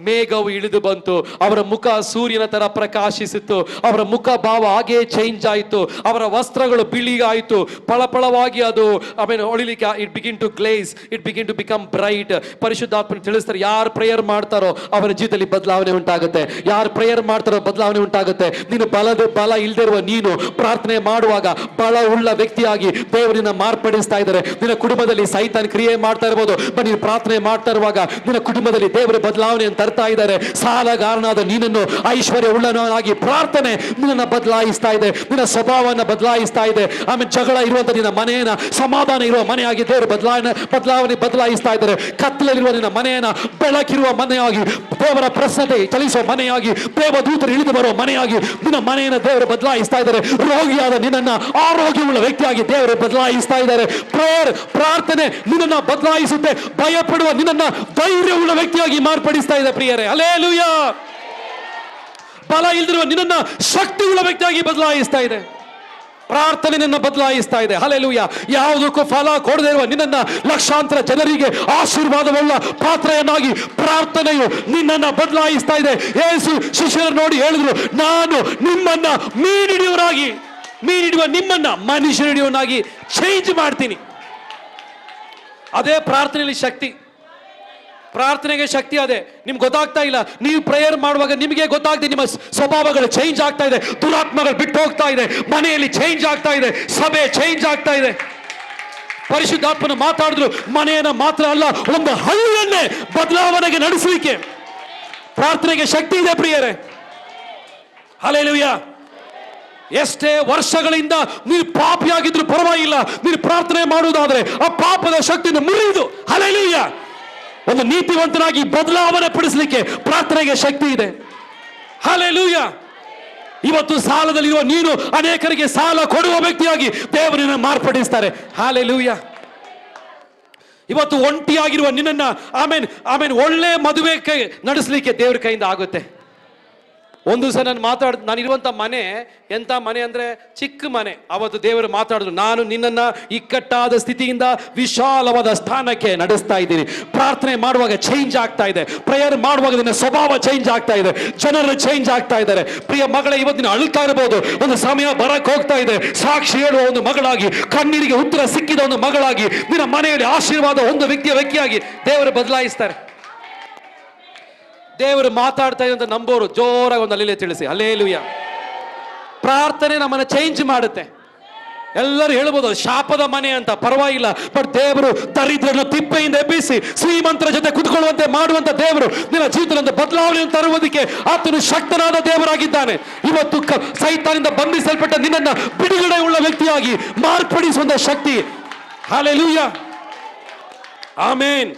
ಮೇಘವು ಇಳಿದು ಬಂತು. ಅವರ ಮುಖ ಸೂರ್ಯನ ತರ ಪ್ರಕಾಶಿಸಿತ್ತು. ಅವರ ಮುಖ ಭಾವ ಹಾಗೆ ಚೇಂಜ್ ಆಯಿತು. ಅವರ ವಸ್ತ್ರಗಳು ಬಿಳಿಗಾಯಿತು, ಫಳಫಳವಾಗಿ ಅದು ಹೊಳಿಲಿಕ್ಕೆ it begin to glaze, it begin to become bright. ಪರಿಶುದ್ಧಾತ್ಮ ತಿಳಿಸ್ತಾರೆ, ಯಾರು ಪ್ರೇಯರ್ ಮಾಡ್ತಾರೋ ಅವರ ಜೀವಿತದಲ್ಲಿ ಬದಲಾವಣೆ ಉಂಟಾಗುತ್ತೆ. ಯಾರು ಪ್ರೇಯರ್ ಮಾಡ್ತಾರೋ ಬದಲಾವಣೆ ಉಂಟಾಗುತ್ತೆ. ನೀನು ಬಲ ಇಲ್ದಿರುವ ನೀನು ಪ್ರಾರ್ಥನೆ ಮಾಡುವಾಗ ಬಲ ಉಳ್ಳ ವ್ಯಕ್ತಿಯಾಗಿ ದೇವರನ್ನ ಮಾರ್ಪಡಿಸ್ತಾ ಇದ್ದಾರೆ. ನಿನ್ನ ಕುಟುಂಬದಲ್ಲಿ ಸೈತಾನ್ ಕ್ರಿಯೆ ಮಾಡ್ತಾ ಇರಬಹುದು, ನೀನು ಪ್ರಾರ್ಥನೆ ಮಾಡ್ತಾ ಇರುವಾಗ ನಿನ್ನ ಕುಟುಂಬದಲ್ಲಿ ದೇವರ ಬದಲಾವಣೆಯನ್ನು ತರ್ತಾ ಇದ್ದಾರೆ. ಸಾಲಗಾರನಾದ ನೀನನ್ನು ಐಶ್ವರ್ಯ ಉಳ್ಳನಾಗಿ ಪ್ರಾರ್ಥನೆ ನಿನ್ನನ್ನು ಬದಲಾಯಿಸ್ತಾ ಇದೆ, ನಿನ್ನ ಸ್ವಭಾವವನ್ನು ಬದಲಾಯಿಸ್ತಾ ಇದೆ. ಆಮೇಲೆ ಜಗಳ ಇರುವಂತ ನಿನ್ನ ಮನೆಯನ್ನ ಸಮಾಧಾನ ಇರುವ ಮನೆಯಾಗಿ ದೇವರು ಬದಲಾಯಿಸ್ತಾ ಇದ್ದಾರೆ. ಕತ್ತಲಲ್ಲಿರುವ ನಿನ್ನ ಮನೆಯನ್ನ ಬೆಳಕಿರುವ ಮನೆಯಾಗಿ, ದೇವರ ಪ್ರಸನ್ನತೆ ಚಲಿಸುವ ಮನೆಯಾಗಿ, ದೇವದೂತರು ಇಳಿದು ಬರುವ ಮನೆಯಾಗಿ ನಿನ್ನ ಮನೆಯನ್ನು ದೇವರು ಬದಲಾಯಿಸ್ತಾ ಇದ್ದಾರೆ. ರೋಗಿಯಾದ ನಿನ್ನನ್ನು ಆರೋಗ್ಯವುಳ್ಳ ವ್ಯಕ್ತಿಯಾಗಿ ದೇವರು ಬದಲಾಯಿಸ್ತಾ ಇದ್ದಾರೆ. ಪ್ರಾರ್ಥನೆ ನಿನ್ನನ್ನು ಬದಲಾಯಿಸುತ್ತೆ. ಭಯಪಡುವ ನಿನ್ನನ್ನು ಧೈರ್ಯವುಳ್ಳ ವ್ಯಕ್ತಿಯಾಗಿ ಮಾರ್ಪಡಿಸ್ತಾ ಇದೆ. ಪ್ರಿಯರೇ, ಹಲ್ಲೆಲೂಯಾ. ಬಲ ಇಲ್ದಿರುವ ನಿನ್ನನ್ನು ಶಕ್ತಿಯುಳ್ಳ ವ್ಯಕ್ತಿಯಾಗಿ ಬದಲಾಯಿಸ್ತಾ ಇದೆ. ಪ್ರಾರ್ಥನೆ ನಿನ್ನ ಬದಲಾಯಿಸ್ತಾ ಇದೆ. ಹಲ್ಲೆಲೂಯಾ. ಯಾವುದಕ್ಕೂ ಫಲ ಕೊಡದೇ ಇರುವ ನಿನ್ನನ್ನು ಲಕ್ಷಾಂತರ ಜನರಿಗೆ ಆಶೀರ್ವಾದವುಳ್ಳ ಪಾತ್ರೆಯನ್ನಾಗಿ ಪ್ರಾರ್ಥನೆಯು ನಿನ್ನನ್ನು ಬದಲಾಯಿಸ್ತಾ ಇದೆ. ಯೇಸು ಶಿಷ್ಯರು ನೋಡಿ ಹೇಳಿದ್ರು, ನಾನು ನಿಮ್ಮನ್ನ ಮೀನಿಡಿಯುವ ನಿಮ್ಮನ್ನ ಮನುಷ್ಯನಿಡಿಯುವನಾಗಿ ಚೇಂಜ್ ಮಾಡ್ತೀನಿ. ಅದೇ ಪ್ರಾರ್ಥನೆಯಲ್ಲಿ ಶಕ್ತಿ. ಪ್ರಾರ್ಥನೆಗೆ ಶಕ್ತಿ ಅದೇ. ನಿಮ್ಗೆ ಗೊತ್ತಾಗ್ತಾ ಇಲ್ಲ. ನೀವು ಪ್ರೇಯರ್ ಮಾಡುವಾಗ ನಿಮಗೆ ಗೊತ್ತಾಗ್ತದೆ, ನಿಮ್ಮ ಸ್ವಭಾವಗಳು ಚೇಂಜ್ ಆಗ್ತಾ ಇದೆ, ದುರಾತ್ಮಗಳು ಬಿಟ್ಟು ಹೋಗ್ತಾ ಇದೆ, ಮನೆಯಲ್ಲಿ ಚೇಂಜ್ ಆಗ್ತಾ ಇದೆ, ಸಭೆ ಚೇಂಜ್ ಆಗ್ತಾ ಇದೆ. ಪರಿಶುದ್ಧಾತ್ಮನ ಮಾತಾಡಿದ್ರು, ಮನೆಯನ್ನ ಮಾತ್ರ ಅಲ್ಲ, ಒಂದು ಹಳ್ಳಿಯನ್ನೇ ಬದಲಾವಣೆಗೆ ನಡೆಸಲಿಕ್ಕೆ ಪ್ರಾರ್ಥನೆಗೆ ಶಕ್ತಿ ಇದೆ. ಪ್ರಿಯರೇ, ಹಲ್ಲೆಲೂಯಾ. ಎಷ್ಟೇ ವರ್ಷಗಳಿಂದ ನೀನು ಪಾಪಿಯಾಗಿದ್ರು ಪರವಾಗಿಲ್ಲ, ನೀನು ಪ್ರಾರ್ಥನೆ ಮಾಡುವುದಾದ್ರೆ ಆ ಪಾಪದ ಶಕ್ತಿಯನ್ನು ಮುರಿದು, ಹಲ್ಲೆಲೂಯಾ, ಒಂದು ನೀತಿವಂತನಾಗಿ ಬದಲಾವಣೆ ಪಡಿಸಲಿಕ್ಕೆ ಪ್ರಾರ್ಥನೆಗೆ ಶಕ್ತಿ ಇದೆ. ಹಲ್ಲೆಲೂಯಾ. ಇವತ್ತು ಸಾಲದಲ್ಲಿರುವ ನೀನು ಅನೇಕರಿಗೆ ಸಾಲ ಕೊಡುವ ವ್ಯಕ್ತಿಯಾಗಿ ದೇವರನ್ನು ಮಾರ್ಪಡಿಸ್ತಾರೆ. ಹಲ್ಲೆಲೂಯಾ. ಇವತ್ತು ಒಂಟಿಯಾಗಿರುವ ನಿನ್ನನ್ನ ಆಮೇನ್ ಒಳ್ಳೆ ಮದುವೆ ನಡೆಸಲಿಕ್ಕೆ ದೇವ್ರ ಕೈಯಿಂದ ಆಗುತ್ತೆ. ಒಂದು ದಿವಸ ನಾನು ಇರುವಂತ ಮನೆ ಎಂತ ಮನೆ ಅಂದ್ರೆ ಚಿಕ್ಕ ಮನೆ. ಅವತ್ತು ದೇವರು ಮಾತಾಡಿದ್ರು, ನಾನು ನಿನ್ನನ್ನ ಇಕ್ಕಟ್ಟಾದ ಸ್ಥಿತಿಯಿಂದ ವಿಶಾಲವಾದ ಸ್ಥಾನಕ್ಕೆ ನಡೆಸ್ತಾ ಇದ್ದೀನಿ. ಪ್ರಾರ್ಥನೆ ಮಾಡುವಾಗ ಚೇಂಜ್ ಆಗ್ತಾ ಇದೆ, ಪ್ರೇಯರ್ ಮಾಡುವಾಗ ನಿನ್ನ ಸ್ವಭಾವ ಚೇಂಜ್ ಆಗ್ತಾ ಇದೆ, ಜನರು ಚೇಂಜ್ ಆಗ್ತಾ ಇದ್ದಾರೆ. ಪ್ರಿಯ ಮಗಳೇ, ಇವತ್ತಿನ ಅಳ್ತಾ ಇರಬಹುದು, ಒಂದು ಸಮಯ ಬರಕ್ ಹೋಗ್ತಾ ಇದೆ. ಸಾಕ್ಷಿ ಹೇಳುವ ಒಂದು ಮಗಳಾಗಿ, ಕಣ್ಣೀರಿಗೆ ಉತ್ತರ ಸಿಕ್ಕಿದ ಒಂದು ಮಗಳಾಗಿ, ನಿನ್ನ ಮನೆಯಲ್ಲಿ ಆಶೀರ್ವಾದ ಒಂದು ವ್ಯಕ್ತಿಯಾಗಿ ದೇವರು ಬದಲಾಯಿಸ್ತಾರೆ. ದೇವರು ಮಾತಾಡ್ತಾ ಇದೆ ಅಂತ ನಂಬೋರು ಜೋರಾಗಿ ಒಂದು ಅಲ್ಲಿಲೇ ತಿಳಿಸಿ ಹಲ್ಲೇಲೂಯಾ. ಪ್ರಾರ್ಥನೆ ನಮ್ಮನ್ನ ಚೇಂಜ್ ಮಾಡುತ್ತೆ. ಎಲ್ಲರೂ ಹೇಳ್ಬೋದು ಶಾಪದ ಮನೆ ಅಂತ, ಪರವಾಗಿಲ್ಲ. ಬಟ್ ದೇವರು ದರಿದ್ರನ್ನು ತಿಪ್ಪೆಯಿಂದ ಎಬ್ಬಿಸಿ ಶ್ರೀಮಂತರ ಜೊತೆ ಕುತ್ಕೊಳ್ಳುವಂತೆ ಮಾಡುವಂತ ದೇವರು ನಿನ್ನ ಜೀವಿತದ ಬದಲಾವಣೆಯನ್ನು ತರುವುದಕ್ಕೆ ಆತನು ಶಕ್ತನಾದ ದೇವರಾಗಿದ್ದಾನೆ. ಇವತ್ತು ಸೈತಾನಿಂದ ಬಂಧಿಸಲ್ಪಟ್ಟ ನಿನ್ನನ್ನು ಬಿಡುಗಡೆ ಉಳ್ಳ ವ್ಯಕ್ತಿಯಾಗಿ ಮಾರ್ಪಡಿಸುವಂತ ಶಕ್ತಿ. ಹಲ್ಲೇಲೂಯಾ, ಆಮೇನ್.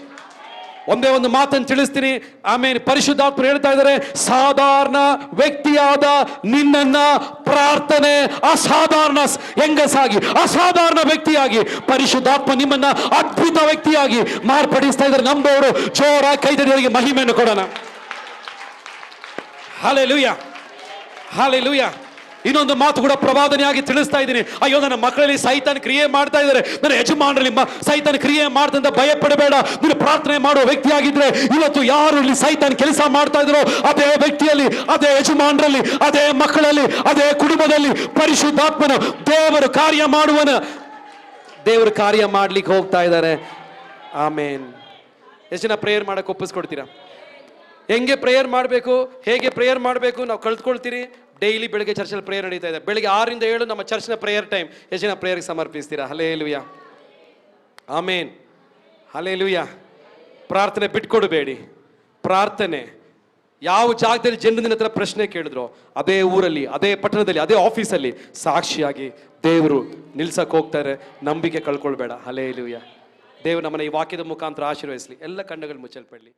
ಒಂದೇ ಒಂದು ಮಾತನ್ನು ತಿಳಿಸ್ತೀನಿ, ಆಮೇಲೆ ಪರಿಶುದ್ಧಾತ್ಮರು ಹೇಳ್ತಾ ಇದ್ದಾರೆ, ಸಾಧಾರಣ ವ್ಯಕ್ತಿಯಾದ ನಿನ್ನನ್ನ ಪ್ರಾರ್ಥನೆ ಅಸಾಧಾರಣ ಹೆಂಗಸಾಗಿ, ಅಸಾಧಾರಣ ವ್ಯಕ್ತಿಯಾಗಿ ಪರಿಶುದ್ಧಾತ್ಮ ನಿಮ್ಮನ್ನ ಅದ್ಭುತ ವ್ಯಕ್ತಿಯಾಗಿ ಮಾರ್ಪಡಿಸ್ತಾ ಇದ್ದಾರೆ. ನಂಬೋರು ಜೋರ ಕೈದಡಿಯವರಿಗೆ ಮಹಿಮೆಯನ್ನು ಕೊಡೋಣ. Hallelujah, hallelujah. ಇನ್ನೊಂದು ಮಾತು ಕೂಡ ಪ್ರವಾದನೆಯಾಗಿ ತಿಳಿಸ್ತಾ ಇದ್ದೀನಿ. ಅಯ್ಯೋ, ನನ್ನ ಮಕ್ಕಳಲ್ಲಿ ಸೈತಾನ್ ಕ್ರಿಯೆ ಮಾಡ್ತಾ ಇದ್ದಾರೆ, ನನ್ನ ಯಜಮಾನರಲ್ಲಿ ಸೈತಾನ್ ಕ್ರಿಯೆ ಮಾಡ್ತಂತ ಭಯ ಪಡಬೇಡ. ನೀನು ಪ್ರಾರ್ಥನೆ ಮಾಡುವ ವ್ಯಕ್ತಿಯಾಗಿದ್ರೆ ಇವತ್ತು ಯಾರು ಇಲ್ಲಿ ಸೈತಾನ್ ಕೆಲಸ ಮಾಡ್ತಾ ಇದ್ರು, ಅದೇ ವ್ಯಕ್ತಿಯಲ್ಲಿ, ಅದೇ ಯಜಮಾನರಲ್ಲಿ, ಅದೇ ಮಕ್ಕಳಲ್ಲಿ, ಅದೇ ಕುಟುಂಬದಲ್ಲಿ ಪರಿಶುದ್ಧಾತ್ಮನ ದೇವರು ಕಾರ್ಯ ಮಾಡ್ಲಿಕ್ಕೆ ಹೋಗ್ತಾ ಇದ್ದಾರೆ. ಆಮೇನ್. ಎಷ್ಟು ಜನ ಪ್ರೇಯರ್ ಮಾಡಕ್ಕೆ ಒಪ್ಪಿಸ್ಕೊಡ್ತೀರಾ? ಹೆಂಗೆ ಪ್ರೇಯರ್ ಮಾಡಬೇಕು, ಹೇಗೆ ಪ್ರೇಯರ್ ಮಾಡಬೇಕು ನಾವು ಕಲ್ತ್ಕೊಳ್ತೀರಿ. ಡೈಲಿ ಬೆಳಗ್ಗೆ ಚರ್ಚಲ್ಲಿ ಪ್ರೇಯರ್ ನಡೀತಾ ಇದೆ. ಬೆಳಗ್ಗೆ 6 ರಿಂದ 7 ನಮ್ಮ ಚರ್ಚ್ನ ಪ್ರೇಯರ್ ಟೈಮ್. ಎಷ್ಟು ಜನ ಪ್ರೇಯರ್ಗೆ ಸಮರ್ಪಿಸ್ತೀರಾ? ಹಲ್ಲೇಲೂಯಾ, ಆಮೇನ್, ಹಲ್ಲೇಲೂಯಾ. ಪ್ರಾರ್ಥನೆ ಬಿಟ್ಕೊಡಬೇಡಿ. ಪ್ರಾರ್ಥನೆ ಯಾವ ಜಾಗದಲ್ಲಿ ಜನರು ನಿನ್ನ ಹತ್ರ ಪ್ರಶ್ನೆ ಕೇಳಿದ್ರು, ಅದೇ ಊರಲ್ಲಿ, ಅದೇ ಪಟ್ಟಣದಲ್ಲಿ, ಅದೇ ಆಫೀಸಲ್ಲಿ ಸಾಕ್ಷಿಯಾಗಿ ದೇವರು ನಿಲ್ಸಕ್ಕೆ ಹೋಗ್ತಾರೆ. ನಂಬಿಕೆ ಕಳ್ಕೊಳ್ಬೇಡ. ಹಲ್ಲೇಲೂಯಾ. ದೇವರು ನಮ್ಮನ್ನ ಈ ವಾಕ್ಯದ ಮುಖಾಂತರ ಆಶೀರ್ವದಿಸಲಿ. ಎಲ್ಲ ಕಣ್ಣುಗಳು ಮುಚ್ಚಲ್ಪಡಲಿ.